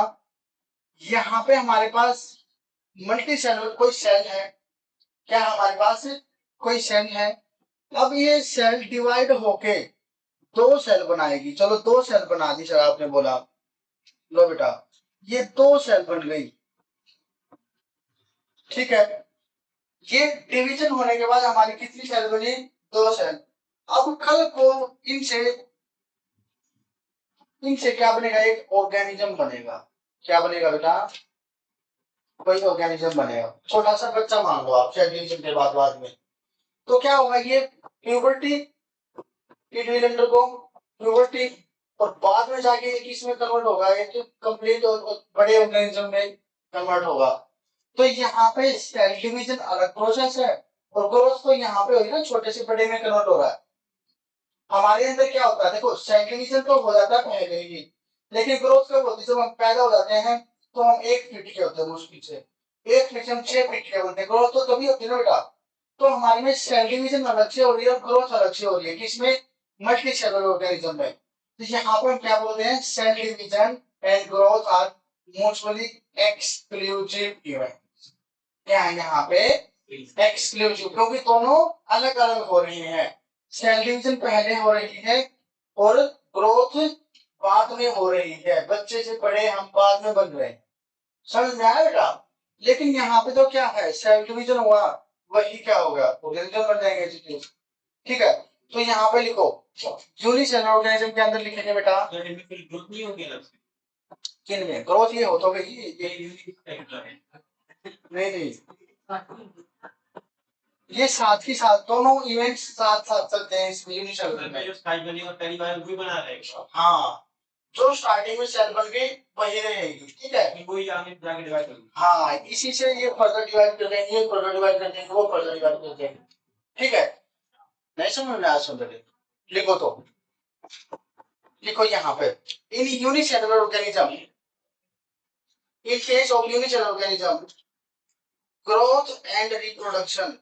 यहाँ पे हमारे पास मल्टी सेलुलर कोई सेल है, क्या हमारे पास कोई सेल है। अब ये सेल डिवाइड होके 2 सेल बनाएगी, चलो 2 सेल बना दी सर आपने बोला, लो बेटा ये 2 सेल बन गई। ठीक है, ये डिवीजन होने के बाद हमारी कितनी सेल बनी, 2 सेल। अब कल को इनसे इनसे क्या बनेगा, एक ऑर्गेनिज्म बनेगा। क्या बनेगा बेटा, कोई ऑर्गेनिज्म बनेगा, छोटा सा बच्चा मान लो आप, सेल के बाद में। तो क्या होगा, ये puberty, it will undergo puberty, और बाद में जाके एक इसमें कन्वर्ट होगा, एक कंप्लीट बड़े ऑर्गेनिज्म में कन्वर्ट होगा। तो यहाँ पे सेल डिवीजन अलग प्रोसेस है, और ग्रोथ तो यहाँ पे होगी ना, छोटे से बड़े में कन्वर्ट हो रहा है। हमारे अंदर क्या होता है, देखो सेल डिवीजन तो हो जाता है पहले ही, लेकिन ग्रोथ कब होती है, जब हम पैदा हो जाते हैं तो हम 1 फीट के होते हैं मुश्किल से, 1 फीट से हम 6 फीट के होते हैं। ग्रोथ तो तभी होती है ना बेटा। तो हमारे में सेल डिवीजन अलग से हो रही है और ग्रोथ अलग से हो रही है, किसमें, मल्टी सेलुलर ऑर्गेनिज्म में। तो यहाँ पर हम क्या बोलते हैं, cell division and growth are mutually exclusive event. क्या है यहाँ पे, एक्सक्लूसिव, क्योंकि दोनों अलग अलग हो रही हैं। सेल डिवीजन पहले हो रही है और ग्रोथ बाद में हो रही है, बच्चे से बड़े हम बाद में बन रहे हैं। समझ में आया बेटा। लेकिन यहाँ पे तो क्या है, सेल डिवीजन हुआ, वही क्या हो गया, ऑर्गेनिज्म बन जाएंगे जी। ठीक है, तो यहाँ पे लिखो यूनिसेलुलर ऑर्गेनिज्म के अंदर लिखेंगे बेटा, तो इनमें फिर ग्रोथ नहीं होगी अलग से। किन में ग्रोथ ये हो तो गई ये यूनिक फैक्टर है। नहीं नहीं, ये साथ ही साथ दोनों इवेंट्स साथ साथ चलते हैं इसमें यूनिसेलुलर में। जो स्टाइल बनी और पहली बार वही बना रहेगा। हाँ, जो स्टार्टिंग में सेल बन गई वही रहेगी, ठीक है, फिर वही आगे जाके डिवाइड होगी। हाँ, इसी से ये फर्दर डिवाइड कर देंगे, ये फर्दर डिवाइड कर देंगे, वो फर्दर डिवाइड कर देंगे, ठीक है। नहीं समझ में आया, सुन रहे लिखो, तो लिखो यहाँ पे, in unicellular organism, in case of unicellular organism growth and reproduction,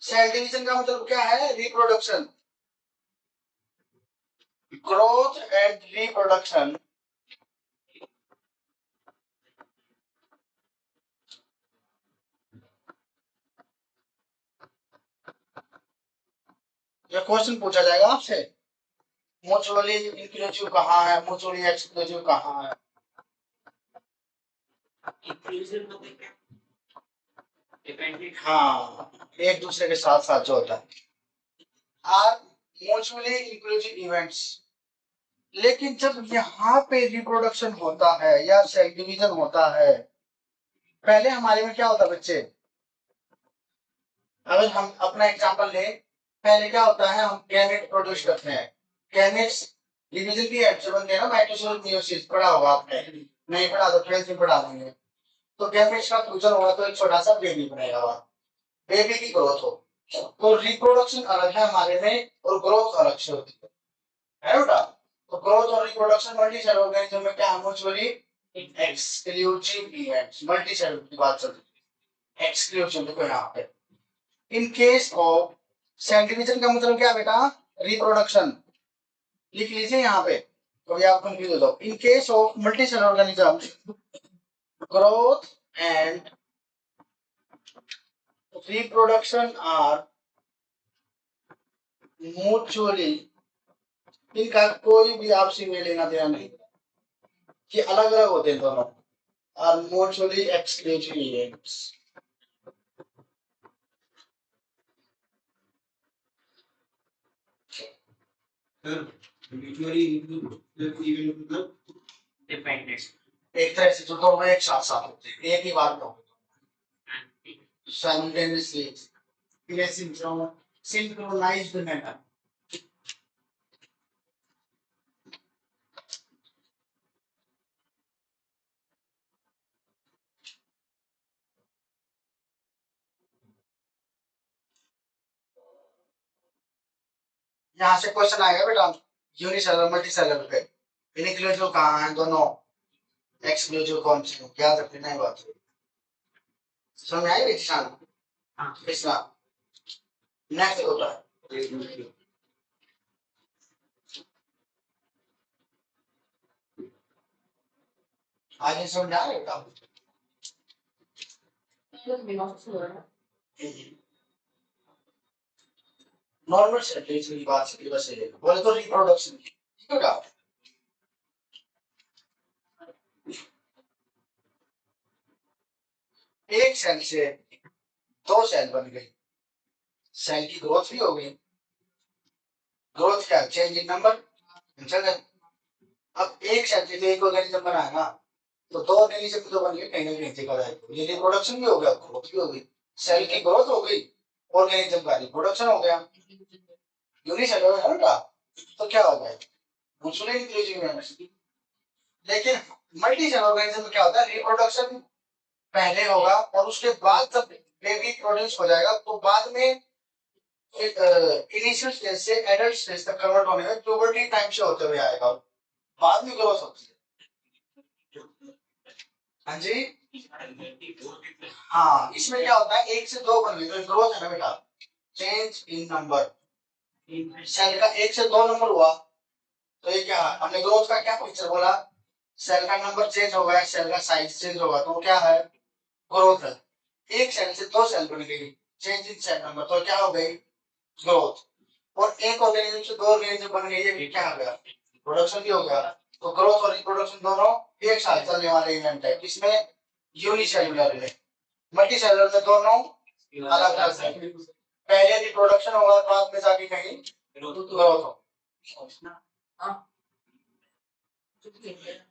cell division का मतलब क्या है, रिप्रोडक्शन, ग्रोथ एंड रिप्रोडक्शन ये क्वेश्चन पूछा जाएगा आपसे, म्यूचुअली इंक्लूसिव कहाँ है, म्यूचुअली एक्सक्लूसिव कहाँ है। इंक्लूसिव मतलब क्या? डिपेंडेंट। हाँ, एक दूसरे के साथ साथ जो होता है, आर म्यूचुअली इंक्लूसिव इवेंट्स। लेकिन जब यहाँ पे रिप्रोडक्शन होता है या सेल डिवीजन होता है, पहले हमारे में क्या होता है बच्चे, अगर हम अपना एग्जांपल लें, पहले क्या होता है, हम गैमेट प्रोड्यूस करते हैं, गैमेट्स डिवीजन भी ऐसे बनते हैं ना, माइटोसिस मेयोसिस पढ़ा होगा आपने, नहीं पढ़ा तो 12th में पढ़ा देंगे। तो गैमेट्स का फ्यूजन होगा तो एक छोटा सा बेबी बनेगा, बेबी की ग्रोथ हो, तो रिप्रोडक्शन अलग है हमारे में और ग्रोथ अलग से होती है बेटा। तो ग्रोथ और रिप्रोडक्शन मल्टी सेल ऑर्गेनिज्म में क्या है, mutually exclusive events, multi cell की बात चल रही है, एक्सक्लूसिव देखो यहाँ पे। In case of cell division का मतलब क्या बेटा, रिप्रोडक्शन, लिख लीजिए यहाँ पे, कभी आप कंफ्यूज हो जाओ। In case of multi cell organism growth and reproduction are mutually, इनका कोई भी आपसी में लेना देना नहीं, कि अलग अलग होते हैं दोनों, are mutually exclusive events. Mutually inclusive मतलब डिपेंडेंट। एक तरह से जो दोनों एक साथ साथ होते हैं, एक ही बार में होते हैं, simultaneously, in a synchronized manner। यहाँ से क्वेश्चन आएगा बेटा, यूनिसेलुलर मल्टीसेलुलर पे इनक्लूसिव कहाँ है दोनों, एक्सक्लूसिव कौन से, याद रखना है बात, समझ में आई बेटा। हाँ। इसका नेक्स्ट होता है, आगे समझ आ रहा है नॉर्मल सेंटेंस की बात से बस है, बोले तो रिप्रोडक्शन की, ठीक है बेटा। एक सेल से दो सेल बन गई, सेल की ग्रोथ भी हो गई, ग्रोथ क्या, चेंज इन नंबर, अब एक सेल से एक ऑर्गेनिज्म बना है ना, तो दो ऑर्गेनिज्म तो बन गए, कहीं ना कहीं देखा जाए तो ये रिप्रोडक्शन भी हो गया, ग्रोथ भी हो गई, सेल की ग्रोथ हो गई, ऑर्गेनिज्म का रिप्रोडक्शन हो गया, यूनिसेलुलर है ना, तो क्या हो गया, म्यूचुअली इंक्लूसिव इवेंट्स। लेकिन मल्टी सेल ऑर्गेनिज्म में क्या होता है, रिप्रोडक्शन पहले होगा और उसके बाद जब बेबी प्रोड्यूस हो जाएगा तो बाद में इनिशियल स्टेज से एडल्ट स्टेज तक कन्वर्ट होने में प्यूबर्टी टाइम से होते हुए आएगा, बाद में ग्रोथ होती है। हाँ जी, हाँ, इसमें क्या होता है, एक से दो बन गए तो ग्रोथ है ना बेटा, चेंज इन नंबर, सेल का एक से दो नंबर हुआ तो ये क्या, हमने ग्रोथ का क्या पिक्चर बोला, सेल का नंबर चेंज होगा, सेल का साइज चेंज होगा, तो क्या है, ग्रोथ है। एक सेल से दो सेल बन गई, चेंज इन सेल नंबर, तो क्या हो गई, ग्रोथ। और एक ऑर्गेनिज्म से दो ऑर्गेनिज्म बन गई, ये भी क्या हो गया, प्रोडक्शन भी हो गया। तो ग्रोथ और रिप्रोडक्शन दोनों एक साथ चलने वाले इवेंट है, किसमें, यूनिसेलुलर में। मल्टीसेलुलर में दोनों अलग अलग है। पहले रिप्रोडक्शन होगा, बाद में जाके कहीं ग्रोथ हो।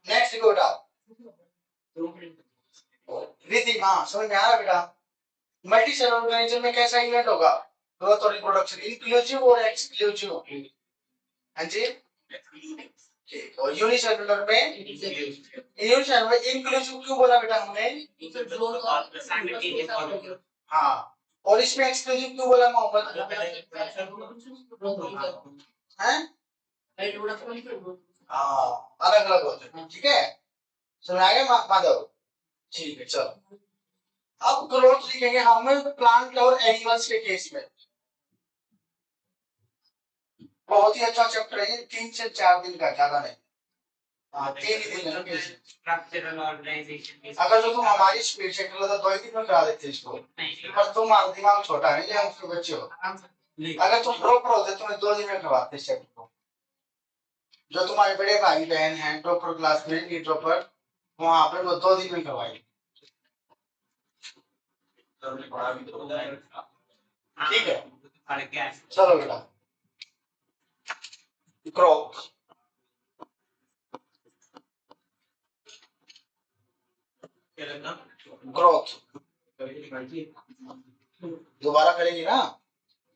नेक्स्ट को बेटा रिधिमा, समझ में आ रहा बेटा? मल्टी सेलुलर ऑर्गेनिज्म में कैसा इवेंट होगा? ग्रोथ और रिप्रोडक्शन इंक्लूसिव और एक्सक्लूसिव? हाँ जी, ठीक। और यूनिसेलुलर में इंक्लूसिव क्यों बोला बेटा हमने? हाँ, और इसमें एक्सक्लूसिव क्यों बोला मोहम्मद? हैं? हाँ, अलग अलग होते हैं, ठीक है? समझ आ गया माधव? ठीक है, चलो अब ग्रोथ लिखेंगे हम प्लांट और एनिमल्स के केस में। बहुत ही अच्छा चैप्टर है, 3 से 4 दिन का, ज्यादा नहीं। हाँ, 3 ही दिन का। Structural organisation. अगर जो तुम हमारी स्पीड चेक कर लो तो 2 ही दिन में करा देते इसको, पर तुम्हारा दिमाग छोटा है, हम उसके बच्चे हो। अगर तुम प्रॉपर होते तुम्हें 2 दिन में करवाते इस चैप्टर को। जो तुम्हारे बड़े भाई बहन हैं टॉपर क्लास में, की टॉपर, वहां पे वो 2 दिन में करवाएंगे। ठीक है, चलो बेटा ग्रोथ। ग्रोथ दोबारा करेंगे ना।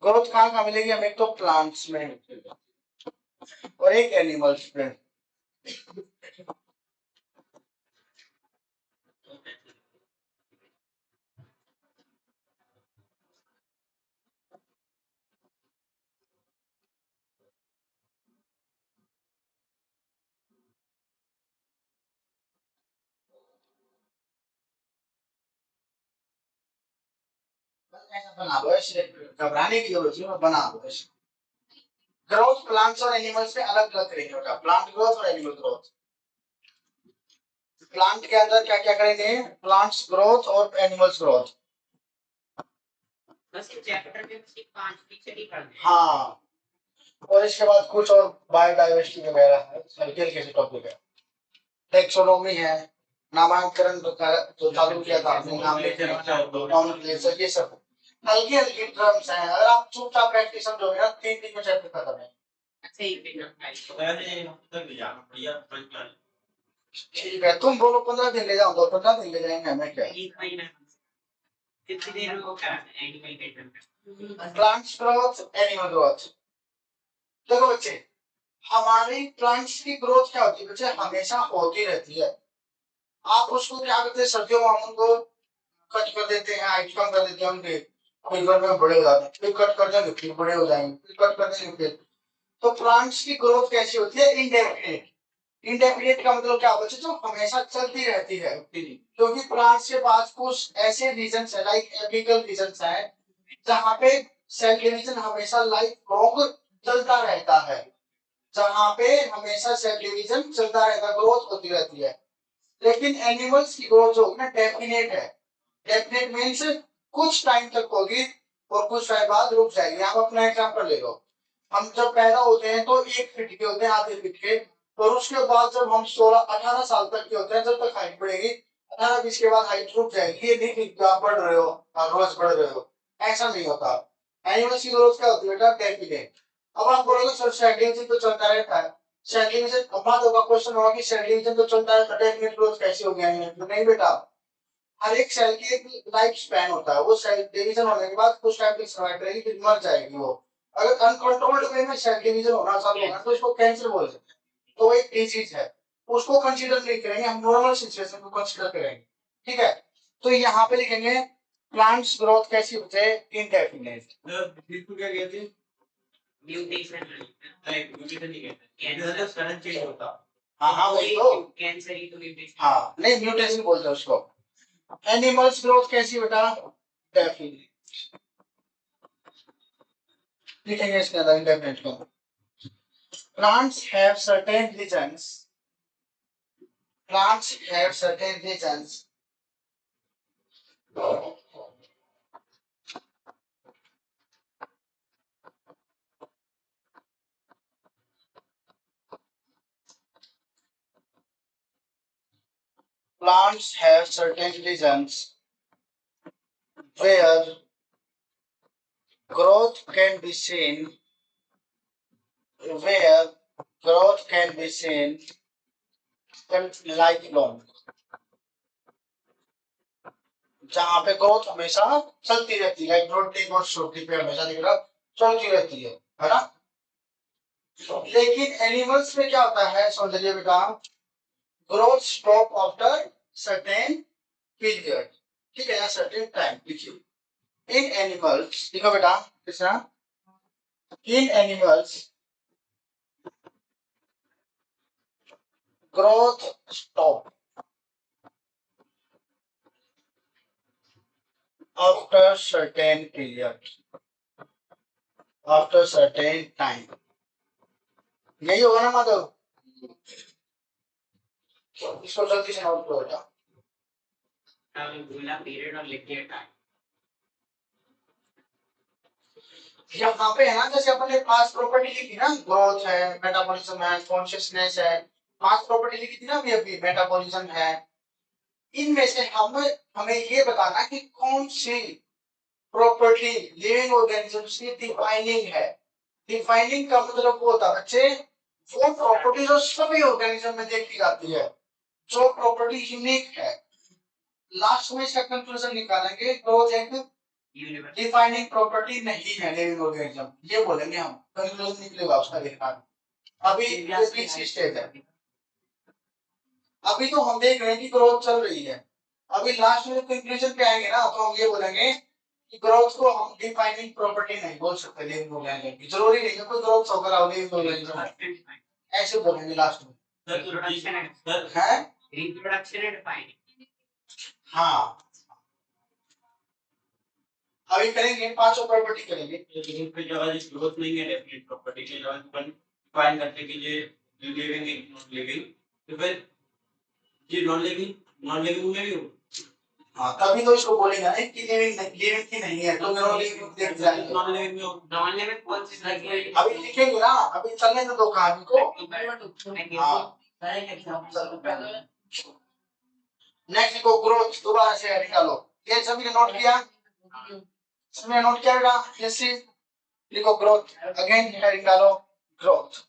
ग्रोथ कहाँ कहाँ मिलेगी हमें? एक तो प्लांट्स में और एक एनिमल्स में। ऐसा बना दो, ऐसे घबराने की जरूरत नहीं, बना दो ऐसे। ग्रोथ प्लांट्स और एनिमल्स में अलग अलग करेंगे बेटा, प्लांट ग्रोथ और एनिमल ग्रोथ। प्लांट के अंदर क्या क्या करेंगे? प्लांट्स ग्रोथ और एनिमल्स ग्रोथ। बस ये चैप्टर में सिर्फ 5 फीचर ही कर। हाँ, और इसके बाद कुछ और बायोडाइवर्सिटी वगैरह है, हल्के हल्के से टॉपिक है। टेक्सोनोमी है, नामांकन जो चालू किया था आपने, नाम लेके नॉमेनक्लेचर, ये सब हल्की हल्की टर्म्स हैं। अगर आप चुपचाप बैठ के समझोगे ना, 3 दिन में चैप्टर खत्म है। अच्छा ही ठीक है, तुम बोलो 15 दिन ले जाओ तो 15 दिन ले जाएंगे, हमें क्या। एक महीना कितनी देर में वो कराते एनिमल के प्लांट्स ग्रोथ, एनिमल ग्रोथ। देखो बच्चे, हमारी प्लांट्स की ग्रोथ क्या होती है बच्चे? हमेशा होती रहती है। आप उसको क्या करते हैं? सर्दियों में हम उनको कट कर देते हैं, हाइट कम कर देते हैं उनके, फिर घर में बड़े हो जाते हैं, फिर कट कर देंगे फिर बड़े हो जाएंगे, फिर कट कर देंगे फिर। तो प्लांट्स की ग्रोथ कैसी होती है? इंडेफिनिट। इंडेफिनिट का मतलब क्या बच्चे? जो हमेशा चलती रहती है, क्योंकि प्लांट्स के पास कुछ ऐसे रीजन्स है, लाइक एपिकल रीजन्स है, जहाँ पे सेल डिवीजन हमेशा लाइफ लॉन्ग चलता रहता है, जहाँ पे हमेशा सेल डिवीजन चलता रहता है, ग्रोथ होती रहती है। लेकिन एनिमल्स की ग्रोथ जो होगी ना, डेफिनेट है। डेफिनेट मीन्स कुछ टाइम तक होगी और कुछ टाइम बाद रुक जाएगी। आप अपना एग्जांपल ले लो, हम जब पैदा होते हैं तो 1 फीट के होते हैं, आधे फीट के, और उसके बाद जब हम 16-18 साल तक के होते हैं, जब तक हाइट बढ़ेगी, 18-20 के बाद हाइट रुक जाएगी। ये नहीं कि आप बढ़ रहे हो और रोज बढ़ रहे हो, ऐसा नहीं होता। एनिमल्स की ग्रोथ क्या होती है बेटा? डेफिनेट। अब आप बोलोगे सर सेल तो चलता रहता है, सेल डिवीजन, अब होगा क्वेश्चन होगा कि सेल डिवीजन तो चलता है, डेफिनेट ग्रोथ कैसे हो गया है? तो नहीं बेटा, हर एक सेल की एक लाइफ स्पैन होता है। वो सेल डिवीजन होने के बाद कुछ टाइम तक सर्वाइव करेगी, फिर मर जाएगी वो। अगर अनकंट्रोल्ड वे में सेल डिवीजन होना चालू होगा तो इसको कैंसर बोल सकते हैं। तो एक डिजीज है, उसको कंसीडर नहीं करेंगे हम, नॉर्मल सिचुएशन को कंसीडर करेंगे। ठीक है, तो यहाँ पे लिखेंगे प्लांट्स ग्रोथ कैसी होती है? इंडेफिनिट। बिल्कुल क्या कहते हैं? म्यूटेशन नहीं, म्यूटेशन नहीं कहते, कैंसर सडन चेंज होता। हाँ वही तो, कैंसर ही तो म्यूटेशन। हाँ नहीं, म्यूटेशन बोलते हैं उसको। एनिमल्स ग्रोथ कैसी बेटा? डेफिनेट। लिखेंगे इसके अंदर इंडेफिनेट को। Plants have certain regions. Plants have certain regions. plants have certain regions where growth can be seen, where growth can be seen lifelong, जहां पे ग्रोथ हमेशा चलती रहती है, ग्रोथिंग और शूटिंग पे हमेशा दिख रहा चलती रहती है ना। लेकिन एनिमल्स में क्या होता है, समझिए बेटा, growth stop after certain period, ठीक है ना, सर्टेन टाइम। देखिए इन एनिमल्स, देखो बेटा किसना, in animals growth stop after certain period, after certain time, यही होगा ना माधव, इसको जल्दी से नोट करो बेटा। बोला पीरियड और लिख दिया टाइम। यहाँ पे है ना, जैसे अपन ने पांच प्रॉपर्टी लिखी ना, ग्रोथ है, मेटाबॉलिज्म है, कॉन्शियसनेस है, पांच प्रॉपर्टी लिखी थी ना अभी मेटाबॉलिज्म है। इनमें से हमें ये बताना कि कौन सी प्रॉपर्टी लिविंग ऑर्गेनिजम्स की डिफाइनिंग है। डिफाइनिंग का मतलब वो होता है बच्चे, वो प्रॉपर्टी जो सभी ऑर्गेनिज्म में देखी जाती है, जो प्रॉपर्टी यूनिक है। लास्ट में इसका कंक्लूजन निकालेंगे, ग्रोथ एक डिफाइनिंग प्रॉपर्टी नहीं है लिविंग ऑर्गेनिज्म, ये बोलेंगे हम, कंक्लूजन निकलेगा उसका देखना। अभी ये स्टेज है, अभी तो हम देख रहे हैं कि ग्रोथ चल रही है। अभी लास्ट में कंक्लूजन पे आएंगे ना, तो हम ये बोलेंगे कि ग्रोथ को हम डिफाइनिंग प्रॉपर्टी नहीं बोल सकते लिविंग ऑर्गेनिज्म की, जरूरी नहीं है कोई ग्रोथ होकर लिविंग ऑर्गेनिज्म, ऐसे बोलेंगे लास्ट में है। रिप्रोडक्शन एंड डिफाइनिंग, हाँ अभी करेंगे, पांचों प्रॉपर्टी करेंगे। लेकिन फिर जगह जिस ग्रोथ नहीं है डेफिनेट प्रॉपर्टी के जगह अपन डिफाइन करते कि ये लिविंग है नॉन लिविंग, तो फिर ये नॉन लिविंग में भी हो। हाँ तभी तो इसको बोलेंगे ना कि लिविंग की नहीं है, तो नॉन लिविंग देख जाएंगे। नॉन लिविंग में हो, नॉन लिविंग कौन सी लगी है? अभी लिखेंगे ना, अभी चलने तो दो कहानी को। हाँ नेक्स्ट को ग्रोथ दोबारा से निकालो, ये सभी ने नोट किया, सबने नोट किया बेटा, जैसे लिखो ग्रोथ, अगेन हेडिंग डालो ग्रोथ।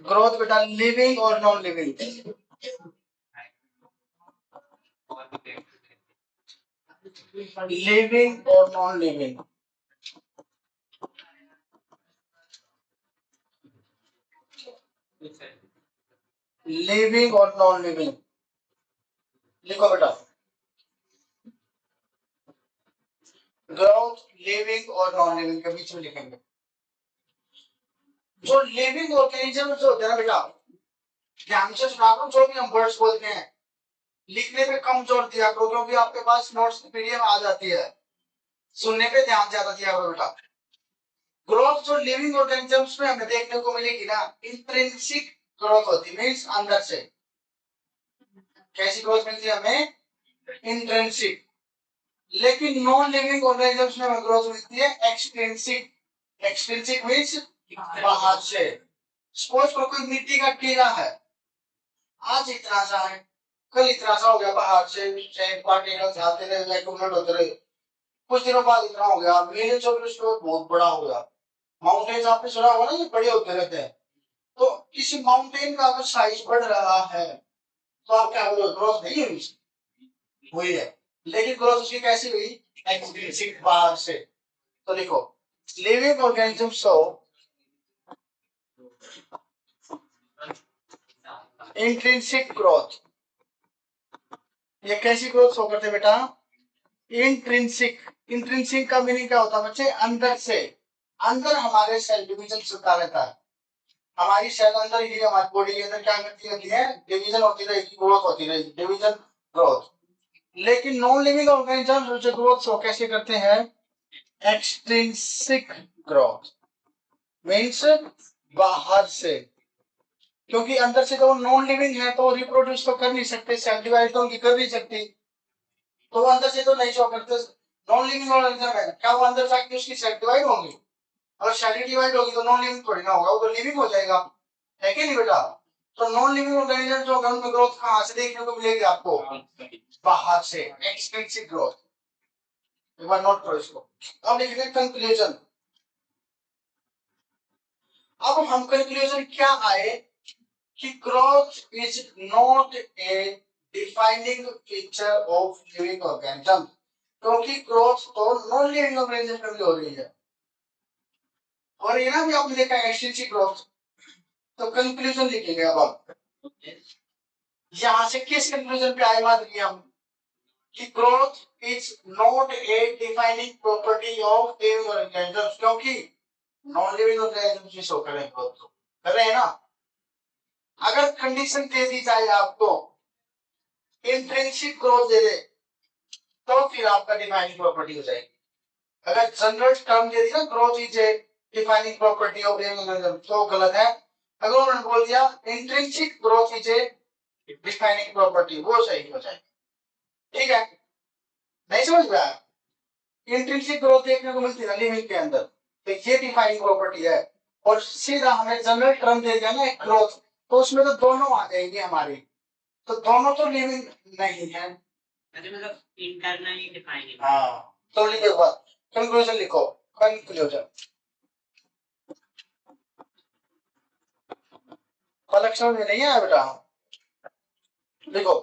ग्रोथ बेटा लिविंग और नॉन लिविंग, लिविंग और नॉन लिविंग, लिविंग और नॉन लिविंग, लिखो बेटा ग्रोथ लिविंग और नॉन लिविंग के बीच में लिखेंगे। जो लिविंग ऑर्गेनिज्म जो होते हैं ना बेटा, ध्यान से सुना करो, जो भी हम वर्ड्स बोलते हैं लिखने पे कम जोर दिया करो, क्योंकि आपके पास नोट्स की पीडीएफ आ जाती है, सुनने पे ध्यान ज्यादा दिया करो बेटा। ग्रोथ जो लिविंग ऑर्गेनिजम्स में हमें देखने को मिलेगी ना, इंट्रिंसिक ग्रोथ होती है, मींस अंदर से। कैसी ग्रोथ मिलती है हमें? इंट्रिंसिक। लेकिन नॉन लिविंग ऑर्गेनिजम्स में हमें ग्रोथ मिलती है एक्सट्रिंसिक। एक्सट्रिंसिक मींस बाहर से। सपोज करो कोई मिट्टी का टीला है, आज इतना सा है, कल इतना सा हो गया, बाहर से पार्टिकल्स आते रहे, एक्यूमुलेट होते रहे, कुछ दिनों बाद इतना हो गया, मिलियंस ऑफ ईयर्स बाद बहुत बड़ा हो गया। माउंटेन्स आपने सुना होगा ना, ये बड़े होते रहते हैं। तो किसी माउंटेन का अगर साइज बढ़ रहा है तो आप क्या बोलोगे, ग्रोथ नहीं हुई है। लेकिन ग्रोथ उसकी कैसी हुई? एक्सट्रिंसिक, बाहर से। तो लिखो living organism show intrinsic growth. ये कैसी ग्रोथ शो करते बेटा? इंट्रिंसिक। इंट्रिंसिक का मीनिंग क्या होता है बच्चे? अंदर से। अंदर हमारे सेल डिवीजन चलता रहता है, हमारी सेल अंदर ही, हमारी बॉडी के अंदर क्या करती रहती है? डिवीजन होती रहेगी, ग्रोथ होती रहेगी, डिवीजन ग्रोथ। लेकिन नॉन लिविंग ऑर्गेनिजम्स जो ग्रोथ शो कैसे करते हैं? एक्सट्रिंसिक ग्रोथ, मींस बाहर से। क्योंकि अंदर से तो नॉन लिविंग है, तो रिप्रोड्यूस तो कर नहीं सकते, सेल डिवाइड तो उनकी कर नहीं सकती, तो वो अंदर से तो नहीं शो करते। नॉन लिविंग ऑर्गेनिज्म है, क्या वो अंदर जाके उसकी सेल डिवाइड होंगी? और शैली डिवाइड होगी तो नॉन लिविंग थोड़ी ना होगा, वो तो लिविंग हो जाएगा, है कि नहीं बेटा? तो नॉन लिविंग ऑर्गेनिज्म जो होगा उनमें ग्रोथ कहाँ से देखने को मिलेगी आपको? बाहर से, एक्सट्रिंसिक ग्रोथ। एक बार नोट करो इसको। अब लिखेंगे कंक्लूजन। अब हम कंक्लूजन क्या आए कि growth is not a defining feature of living organism, क्योंकि ग्रोथ तो नॉन लिविंग ऑर्गेनिज्म में भी हो रही है, और ये ना भी आपने देखा एक्सट्रिंसिक ग्रोथ। तो कंक्लूजन लिखेंगे अब आप यहां से किस कंक्लूजन पे आए बात की हम कि growth is not a defining property of living organisms, क्योंकि नॉन लिविंग ऑर्गेनिजम्स भी शो कर रहे हैं ग्रोथ, तो कर रहे हैं ना। अगर कंडीशन दे दी जाए आपको इंट्रिंसिक ग्रोथ दे दे तो फिर आपका डिफाइनिंग प्रॉपर्टी हो जाएगी। अगर जनरल टर्म दे दी ना growth is a defining property of living organisms तो गलत है। अगर उन्होंने बोल दिया intrinsic growth is a defining property, वो सही हो जाएगी। ठीक है, नहीं समझ में आया? इंट्रिंसिक ग्रोथ देखने को मिलती है लिविंग के अंदर, तो ये डिफाइनिंग प्रॉपर्टी है। और सीधा हमें जनरल टर्म दे दिया ना एक ग्रोथ, तो उसमें तो दोनों आ जाएंगे हमारी, तो दोनों तो लिविंग नहीं है, मतलब इंटरनली डिफाइनिंग। हाँ, तो लिखो बात कंक्लूजन लिखो। कंक्लूजन कलेक्शन में नहीं है बेटा, लिखो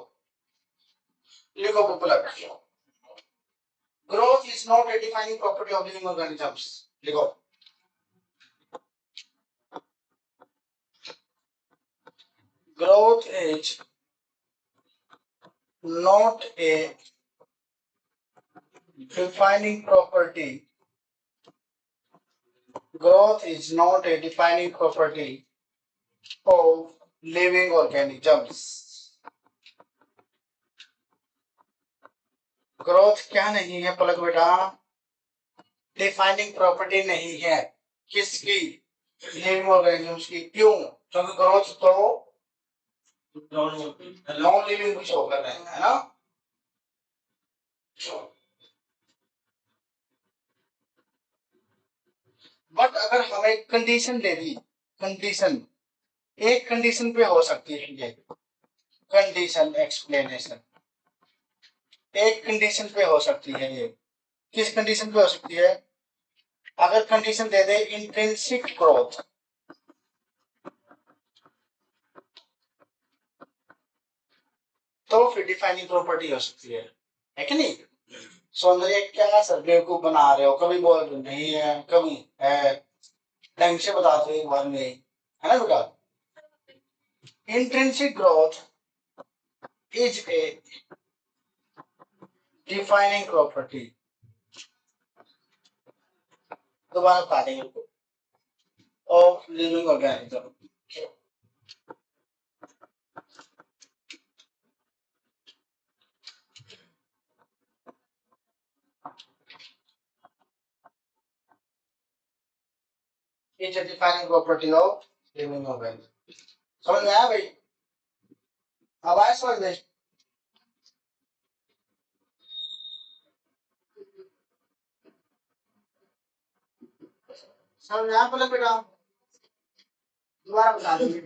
लिखो popular. Growth is not a defining property of living organisms, लिखो। Growth is not a defining property. Growth is not a defining property of living organisms. Growth क्या नहीं है पलक बेटा? डिफाइनिंग प्रॉपर्टी नहीं है किसकी? लिविंग ऑर्गेनिजम्स की। क्यों? क्योंकि ग्रोथ तो नॉन लिविंग शो कर रहे हैं, है ना? बट अगर हमें कंडीशन दे दी, कंडीशन एक कंडीशन पे हो सकती है ये कंडीशन एक्सप्लेनेशन, एक कंडीशन पे हो सकती है ये। किस कंडीशन पे हो सकती है? अगर कंडीशन दे दे इंट्रिंसिक ग्रोथ, तो फिर डिफाइनिंग प्रॉपर्टी हो सकती है कि नहीं? सौंदर्य क्या सर बेवकूफ बना रहे हो, कभी बोल नहीं है कभी है, ढंग से बता दो एक बार में, है ना बेटा? Intrinsic growth is a defining property, दोबारा बता देंगे, of living organism. Is a defining property of living organism. समझ में आया भाई? अब आया समझ में? समझ में आया पहले बेटा? दोबारा बता देंगे।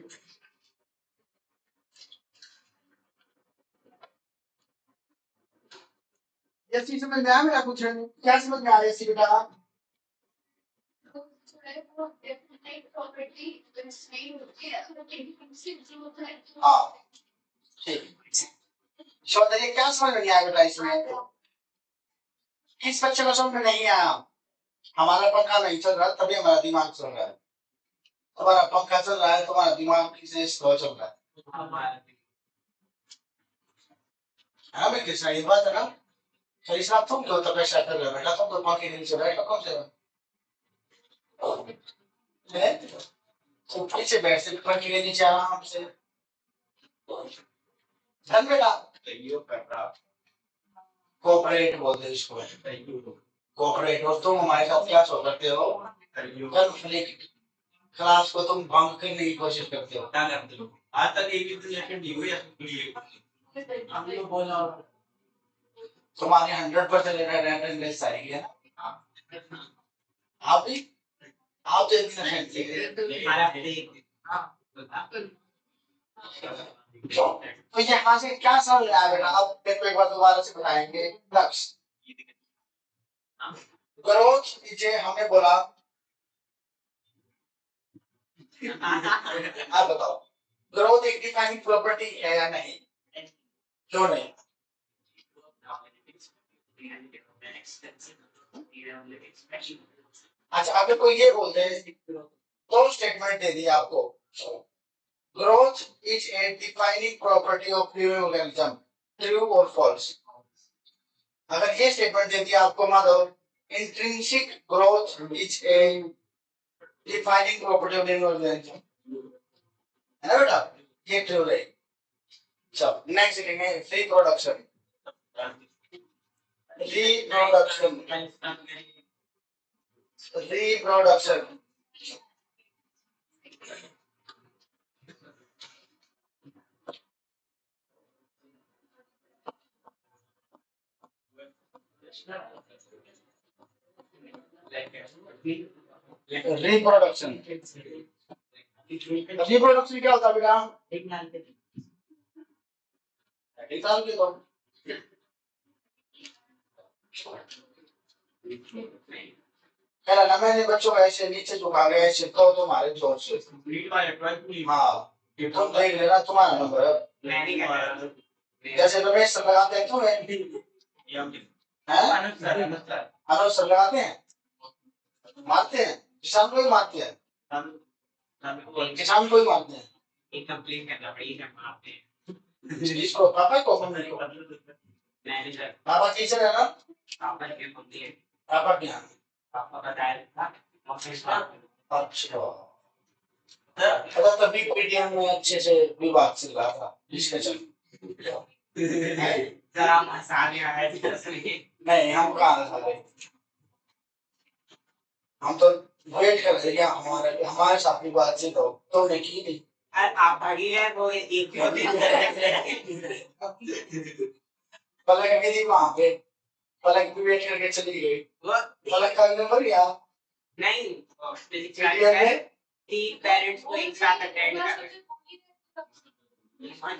ये चीज समझ में आया मेरा? कुछ क्या समझ में आ रहा है बेटा? हाँ ठीक। सौंदर्य क्या समझ में नहीं आया बेटा इसमें? किस बच्चे को समझ में नहीं आया? हमारा पंखा नहीं चल रहा तभी हमारा दिमाग चल रहा है, तुम्हारा पंखा चल रहा है तुम्हारा दिमाग किसे स्लो चल रहा है हाँ भाई कृष्णा ये बात है ना। सही साहब तुम तो तपस्या कर रहे हो बेटा, तुम तो पंखे के नीचे बैठो कौन से है? तुम पीछे बैठ से पंखे के नीचे आराम से धन बेटा कोऑपरेट बोलते हैं इसको, कोऑपरेट। और तुम हमारे साथ क्या सो करते हो? कॉन्फ्लिक्ट। क्लास को तुम भंग करने की कोशिश करते हो, क्या करते हो? आज तक एक भी रिलेशन नहीं हुई हमने तो बोला तुम्हारी 100% अटेंडेंस आएगी है ना? आप भी आप तो एक मिनट तो यहाँ से क्या समझ में आएगा? आप मेरे को एक बार दोबारा से बताएंगे। लक्ष्य ग्रोथ जे हमने बोला, आप बताओ ग्रोथ एक डिफाइनिंग प्रॉपर्टी है या नहीं? क्यों नहीं? अच्छा, अगर कोई ये बोलते हैं, दो स्टेटमेंट दे दी आपको, growth is a defining property of living organism, true और फॉल्स? अगर ये स्टेटमेंट दे दिया आपको, मान लो intrinsic growth is a defining property of living organism, है ना बेटा? ये ट्रू रही। चलो नेक्स्ट लिखेंगे reproduction. Reproduction reproduction reproduction reproduction क्या होता है बेटा? एग्जाम के दो पहला ना, मैंने बच्चों को ऐसे नीचे झुका गया ऐसे तो तुम्हारे जोर से हाँ तुम देख लेना, तुम्हारा नंबर है। जैसे रमेश सर लगाते हैं तुम्हें, अनुज सर लगाते हैं, मारते हैं, किसान को ही मारते हैं, किसान को ही मारते हैं। एक कंप्लेंट करना पड़ेगा मारते हैं जिसको पापा को मम्मी को मैनेजर पापा टीचर है ना, पापा के कंप्लेंट पापा क्या पापा बताया था ऑफिस का। अच्छा तभी पीटीएम में अच्छे से विभाग से रहा था डिस्कशन। जरा मसाले आए नहीं हम कहाँ था भाई, हम तो वेट कर रहे हैं हमारे साथ भी बातचीत हो, तो ने की नहीं। आप भागी है वो एक पलक भी थी वहाँ पे, पलक भी वेट करके चली गई। पलक का नंबर या नहीं तीन पेरेंट्स को एक साथ अटेंड कर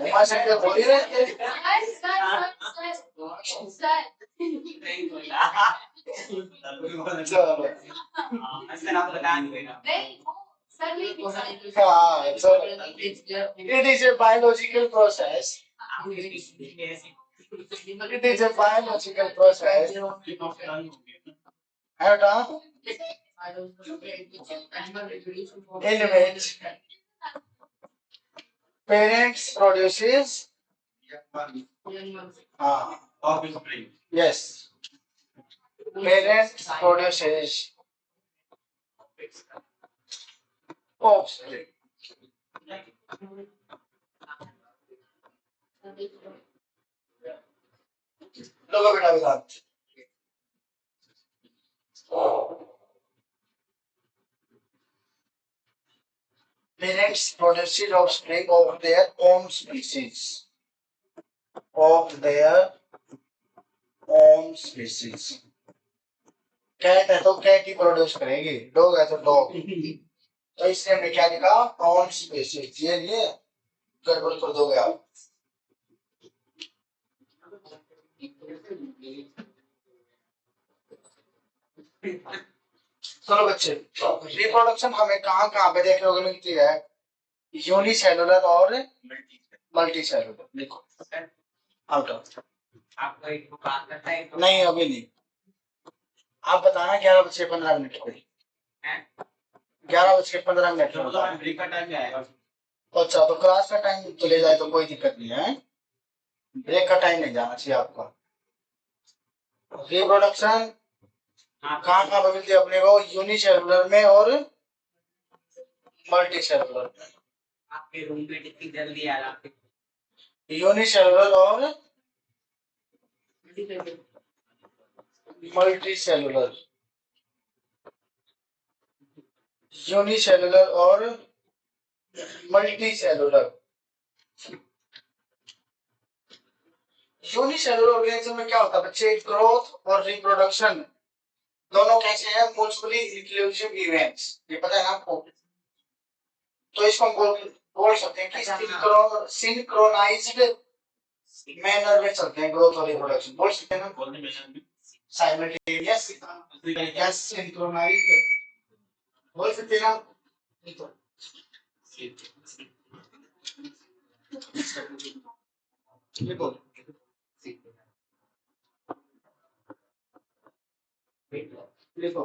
माशा क्या बोली रहे नहीं बोला असल आप बता नहीं हाँ so it is a biological process, it is a biological process in which parents produces yes parents produces offspring. लोगों बेटा विधान parents produces offspring of their own species, of their own species. Cat है तो cat ही produce करेगी, dog है तो dog, तो इसने हमने क्या लिखा own species, ये लिए गड़बड़ कर दोगे आप। चलो बच्चे रिप्रोडक्शन हमें कहाँ पे देखने को मिलती है? यूनिसेलुलर और मल्टी सेलुलर। देखो आउट आपको एक बात करता है नहीं अभी नहीं, आप बताना 11:15 पे 11:15 ब्रेक का टाइम आएगा। अच्छा तो क्लास का टाइम चले जाए तो कोई दिक्कत नहीं है, ब्रेक का टाइम नहीं जाना चाहिए आपका। रिप्रोडक्शन कहाँ पे मिलती है अपने को? यूनिसेलुलर में और मल्टी सेलुलर में। आपके रूम में कितनी जल्दी आ रहा है? यूनिसेलुलर और मल्टी सेलुलर, यूनिसेलुलर और मल्टी सेलुलर। यूनिसेलुलर ऑर्गेनिज्म में क्या होता है बच्चे? ग्रोथ और रिप्रोडक्शन दोनों कैसे हैं? म्यूचुअली इंक्लूसिव इवेंट्स, ये पता है ना आपको? तो इसको हम बोल सकते हैं कि सिंक्रोनाइज्ड मैनर में चलते हैं ग्रोथ और रिप्रोडक्शन, बोल सकते हैं ना? साइमल्टेनियस या सिंक्रोनाइज्ड बोल सकते हैं ना? लिखो लिखो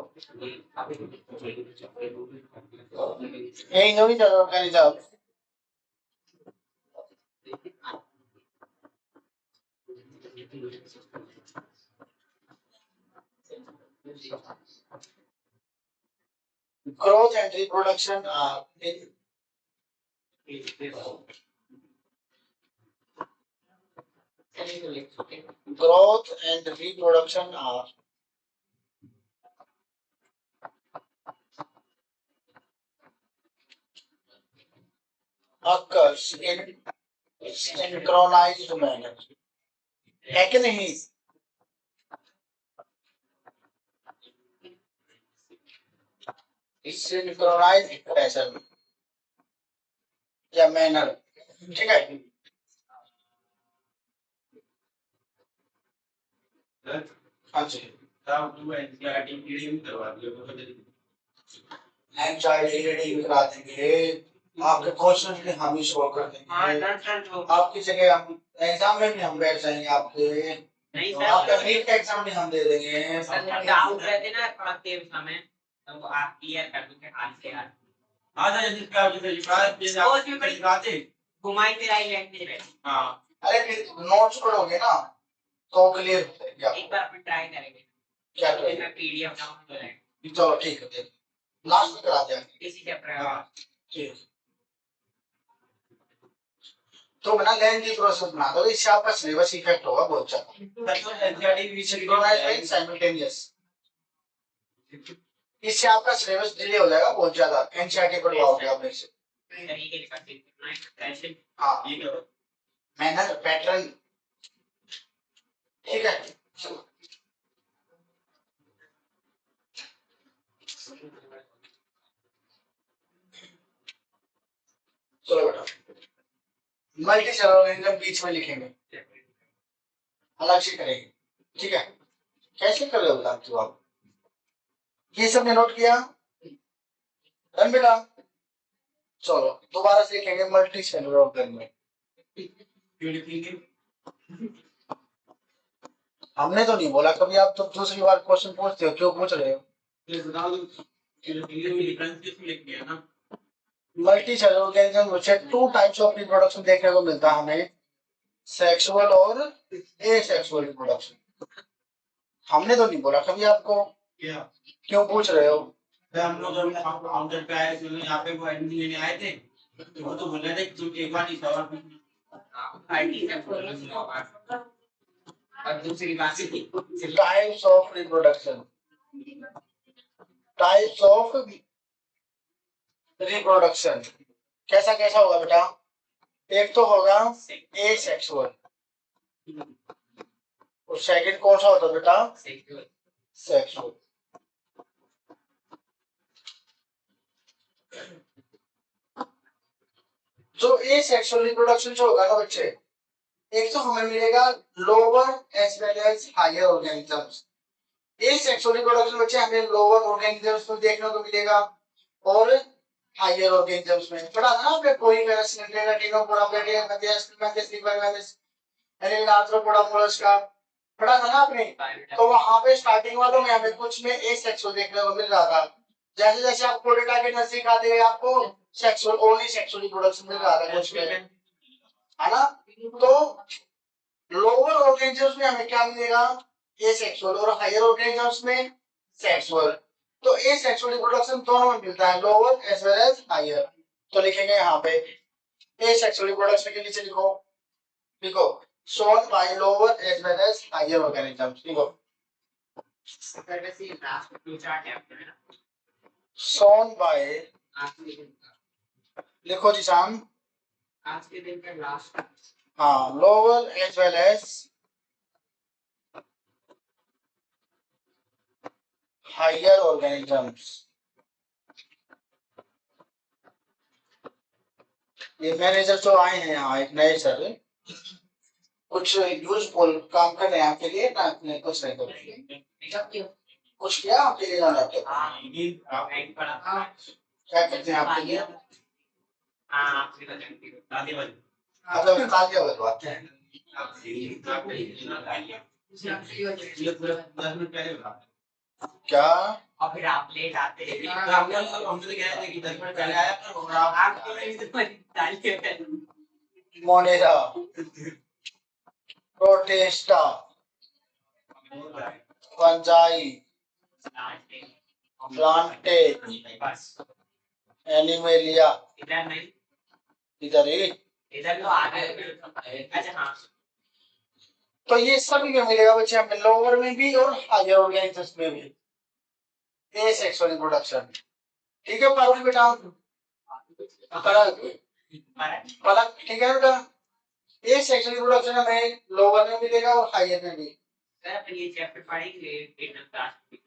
यही नहीं चलो कहीं जाओ। Growth and reproduction are growth and reproduction are occurs in synchronized manner, है कि नहीं? सिंक्रोनाइज्ड फैशन या मैनर, ठीक है? हाँ जी, एंजाइटी रीडिंग करा देंगे, आपके क्वेश्चन भी हम ही सॉल्व कर देंगे, आपकी जगह हम एग्जाम में भी हम बैठ जाएंगे, आपका नीट का एग्जाम भी हम दे देंगे। डाउट रहते ना पढ़ते समय तो आप क्लियर कर दोगे हाल से यार। आधा जल्दी क्या जैसे आप दिखाते घुमाई फिराई लेते हैं। हां, अरे फिर नोट्स पढ़ोगे ना तो क्लियर हो जाएगा। एक बार अपन ट्राई करेंगे, क्या करेंगे? पीडीएफ डाउनलोड करेंगे। चलो ठीक है, लास्ट में करा देंगे इसी चैप्टर हां ठीक। तो बना लेंथी प्रोसेस बना दो, इससे आपका सिलेबस इफेक्ट होगा बहुत ज्यादा। एनसीईआरटी भी सिंक्रोनाइज्ड साइमल्टेनियस, इससे आपका सिलेबस डिले हो जाएगा बहुत ज्यादा, एनसीईआरटी पढ़वाओगे आप इससे। तरीके से करते हैं कैसे हाँ ये करो मैनर पैटर्न, ठीक है? चलो बेटा, मल्टी सेलुलर ऑर्गेनिज्म बीच में लिखेंगे, अलग से करेंगे, ठीक है? कैसे कर रहे हो बताओ तो आप? ये सबने नोट किया? डन बेटा? चलो दोबारा से लिखेंगे मल्टी सेलुलर ऑर्गेनिज्म। क्यों लिखेंगे? हमने तो नहीं बोला कभी, आप तो दूसरी बार क्वेश्चन पूछते हो, क्यों पूछ रहे हो? ये बता दो कि डिफरेंस किसमें लिख दिया ना। मल्टी सेलुलर ऑर्गेनिज्म में टू टाइप्स ऑफ रिप्रोडक्शन देखने को मिलता है हमें, सेक्सुअल और एसेक्सुअल रिप्रोडक्शन। हमने तो नहीं बोला कभी आपको, क्या क्यों पूछ रहे हो? हम लोग जब काउंटर पे आए थे यहाँ पे वो एडमिशन लेने आए थे तो वो तो बोल रहे थे कि तुम एक बार ही सवाल आईटी से फॉलो होगा। और दूसरी बात है types of reproduction, types of reproduction कैसा कैसा होगा बेटा? एक तो होगा एसेक्सुअल, और सेकंड कौन सा होता है बेटा? सेक्सुअल। जो एसेक्सुअल रिप्रोडक्शन जो होगा ना बच्चे, एक तो हमें मिलेगा lower as well as higher organisms. Asexual reproduction बच्चे हमें लोअर ऑर्गेनिजम्स में देखने को मिलेगा और हायर ऑर्गेनिजम्स में। पढ़ा था ना आपने पोलीमेरस सिलेंडर टिनोपोडा प्लेटियम मेथियस मेथियस लिबरमेंस एलिनाथ्रोपोडा मोलस्का, पढ़ा था ना आपने? तो वहां पे स्टार्टिंग वालों में हमें कुछ में एसेक्सुअल देखने को मिल रहा था, जैसे जैसे आप कोडेटा के नजदीक आते गए आपको सेक्सुअल ओनली सेक्सुअल रिप्रोडक्शन मिल रहा था कुछ में, है ना? तो लोअर ऑर्गेनिजम्स में हमें क्या मिलेगा? एसेक्सुअल, और हायर ऑर्गेनिजम्स में सेक्सुअल। तो एसेक्सुअल रिप्रोडक्शन दोनों में मिलता है, lower as well as higher. तो लिखेंगे यहाँ पे एसेक्सुअल रिप्रोडक्शन के नीचे लिखो, लिखो shown by lower as well as higher organisms, लिखो shown by, लिखो जी शाम, आज के दिन का लास्ट हाँ lower as well as higher organisms. ये मैनेजर जो आए हैं यहाँ एक नए सर, कुछ यूजफुल काम कर रहे हैं आपके लिए ना? आपने कुछ नहीं कर कुछ किया आपके लिए जाना है? क्या करते हैं आपके लिए? मतलब निकाल के बता क्या? और फिर आप ले जाते हैं हमने तो कह रहे थे कि 10 मिनट पहले आया पर आपके डाल के मोनेरा, प्रोटेस्टा, फंजाई, प्लांटे, बस एनिमेलिया। इधर नहीं, इधर ही इधर तो आगे। अच्छा हाँ, तो ये सभी में मिलेगा बच्चे, हमें लोअर में भी और हायर ऑर्गेनिजम्स में भी। ए सेक्सुअल रिप्रोडक्शन, ठीक है पारुल बेटा? पलक, पलक ठीक है बेटा? ए सेक्सुअल रिप्रोडक्शन हमें लोअर में मिलेगा और हायर में भी। सर फिर ये चैप्टर पढ़ेंगे इंटरनल क्लास में।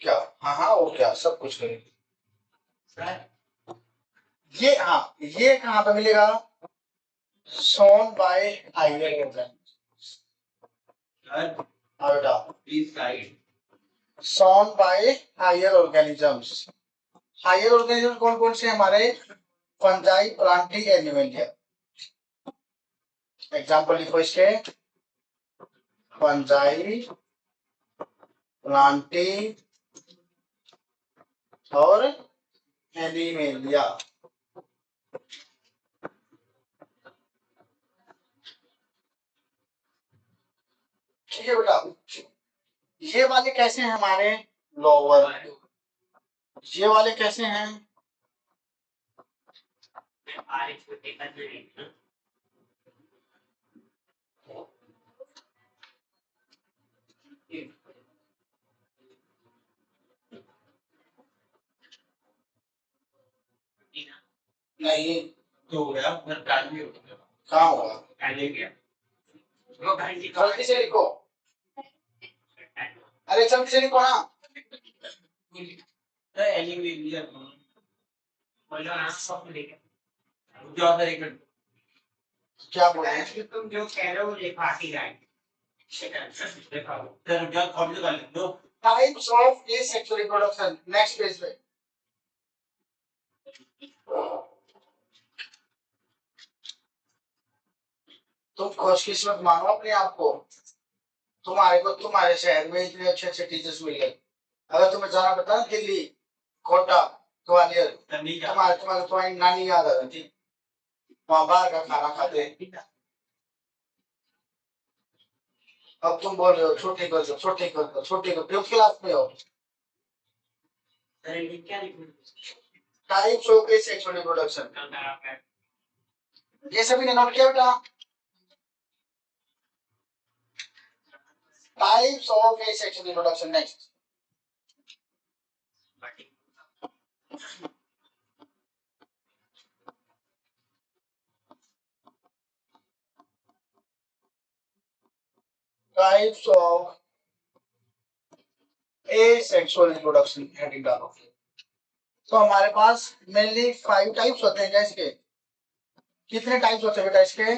क्या? हाँ हाँ, वो क्या सब कुछ करेंगे सर। ये। हाँ, ये कहाँ पे मिलेगा? shown by higher organisms। बेटा please guide shown by higher organisms। Higher organism कौन कौन से हमारे? Fungi, Plantae, animalia. एग्जांपल लिखो इसके, फंजाई, प्लांटी और एनिमेलिया। ठीक है बेटा? ये वाले कैसे हैं हमारे? लोअर। ये वाले कैसे हैं? नहीं तो हो गया फिर काट भी हो गया कहाँ होगा? पहले गया वो घंटी जल्दी से लिखो, अरे जल्दी से लिखो ना। एनिमेलिया बोलो ना सब लेके जो सर एक मिनट क्या बोल रहे हैं? तुम जो कह रहे हो लिखा ही राइट दिखाओ सर क्या कॉपी तो कर लेते हो types of asexual reproduction, next page पे। तुम खुशकिस्मत मानो अपने आप को, तुम्हारे को तुम्हारे शहर में इतने अच्छे अच्छे टीचर्स मिल गए। अगर तुम्हें जाना पड़ता ना दिल्ली, कोटा, ग्वालियर, तुम्हारे तुम्हारे तुम्हारी नानी याद आ जाती, वहां बाहर का खाना खाते। अब तुम बोल रहे हो छुट्टी कर दो, छुट्टी कर दो, छुट्टी कर दो, क्लास में हो। सर ये क्या लिखूं टाइप्स ऑफ एसेक्सुअल रिप्रोडक्शन, ये सभी ने नोट किया बेटा? Types of asexual reproduction, next. Types of asexual reproduction heading डालो। तो हमारे पास मेनली 5 टाइप्स होते हैं क्या इसके? कितने टाइप्स होते हैं बेटा इसके?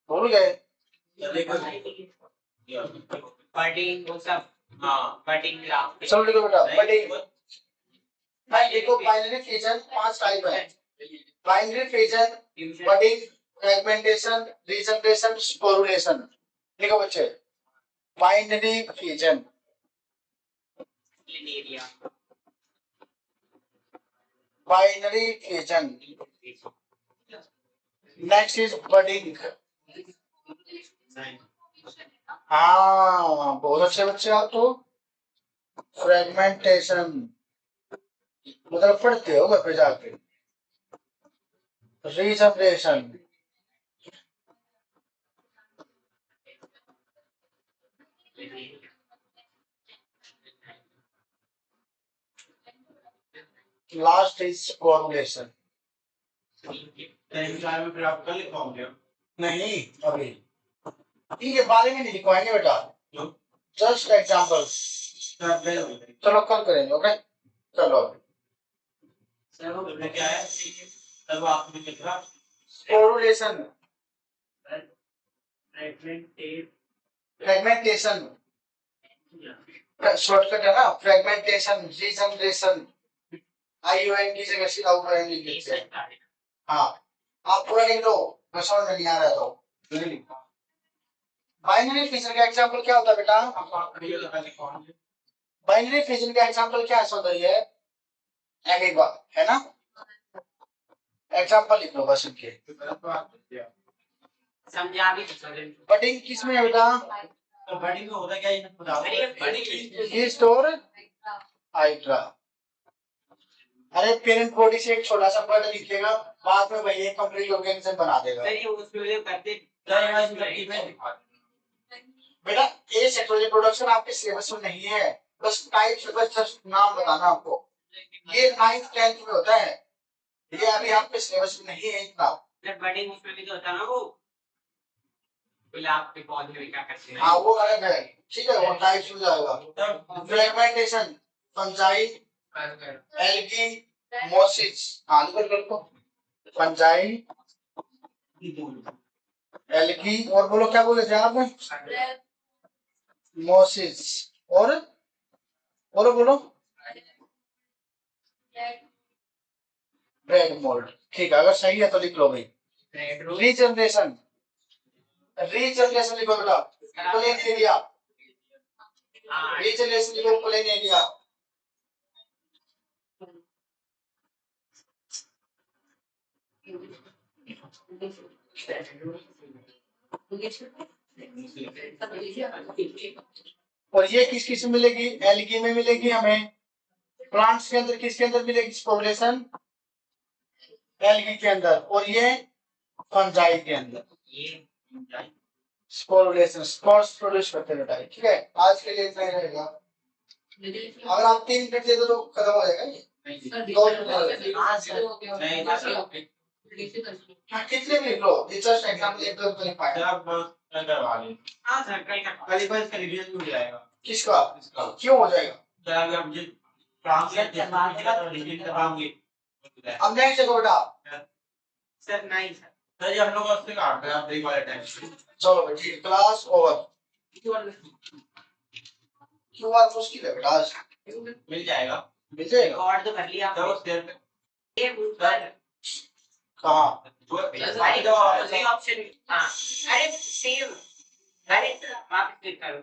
भूल गए? बटिंग वो सब बटिंग ग्राफ चलो लिखो बेटा, बटिंग। भाई देखो बाइनरी फिजन 5 टाइप है। Binary fission, budding, fragmentation, regeneration, sporulation. लिखो बच्चे, binary fission, area binary fission. Next is budding. हाँ बहुत अच्छे बच्चे आप तो। फ्रेगमेंटेशन मतलब पढ़ते हो घर पे जाके। Regeneration, last is sporulation. में फिर आप कल लिखवाओगे नहीं अभी इनके बारे में नहीं लिखवाएंगे बेटा, क्यों? Just example. चलो कल करेंगे, ओके चलो। सर वो क्या है सर, वो आपने लिखा कोरिलेशन, फ्रेगमेंटेशन, शॉर्टकट है ना, फ्रेगमेंटेशन, रीजनरेशन, IUN की जगह सीधा ऊपर लिख देते हैं। हाँ आप पूरा लिख दो, मैं समझ में नहीं आ रहा तो। बाइनरी फिजन का एग्जांपल क्या होता है बेटा? बाइनरी फिजन का एग्जांपल क्या है? एमीबा है ना, एग्जांपल लिख लो बस इनके। समझा भी बडिंग किस में है बेटा? तो बड़ी में होता क्या है, ये बताओ। ईस्ट और हाइड्रा। अरे पेरेंट बॉडी से एक छोटा सा वर्ड लिखेगा, बाद में वही एक कंप्लीट ऑर्गेनिज्म बना देगा। सर ये उसमें करते बेटा ए सेक्सुअल रिप्रोडक्शन आपके सिलेबस में नहीं है, बस टाइप्स बस जस्ट नाम बताना आपको। ये 9th 10th में होता है, ये अभी आपके सिलेबस में नहीं है इतना। सर बडिंग उसमें भी तो होता ना, वो गुलाब के पौधे में क्या करते हैं। हाँ वो अलग है, ठीक है, वो टाइप्स में जाएगा। Fragmentation, fungi, algae, mosses. हाँ निकल कर को फंजाई, एल्गी, और बोलो क्या बोले थे आप? मोसिस, और बोलो बोलो ब्रेड मोल्ड। ठीक है, अगर सही है तो लिख लो भाई। रीजनरेशन, रीजनरेशन लिखो बेटा, प्लेन एरिया, रीजनरेशन लिखो प्लेन एरिया। और ये किस किस में मिलेगी? एल्गी में मिलेगी हमें। प्लांट्स के अंदर किसके अंदर मिलेगी स्पोरुलेशन? एल्गी के अंदर। और ये फंजाई के अंदर स्पोरुलेशन, स्पोर्स प्रोड्यूस करते हैं बेटा। ठीक है, आज के लिए इतना ही रहेगा। अगर आप 3 मिनट दे दो तो खत्म हो जाएगा ये। हाँ कितने भी लिख लो, जस्ट एग्जांपल एक दो तो लिख पाएगा। हाँ सर कल का रिवीजन हो जाएगा। किसका? क्यों हो जाएगा? जब आप जिस काम से करवाएगा तो रिवीजन करवाएंगे। अब नेक्स्ट देखो बेटा। सर नहीं सर सर ये हम लोग उससे काट रहे हैं ब्रेक वाले टाइम। चलो बेटी क्लास ओवर। क्यूआर मुश्किल है बेटा आज। मिल जाएगा। मिल जाएगा। रिकॉर्ड तो कर लिया जब आपने। उस देर में ये सर कहाँ? सही ऑप्शन। हाँ अरे सेम, अरे वापस क्लिक करो।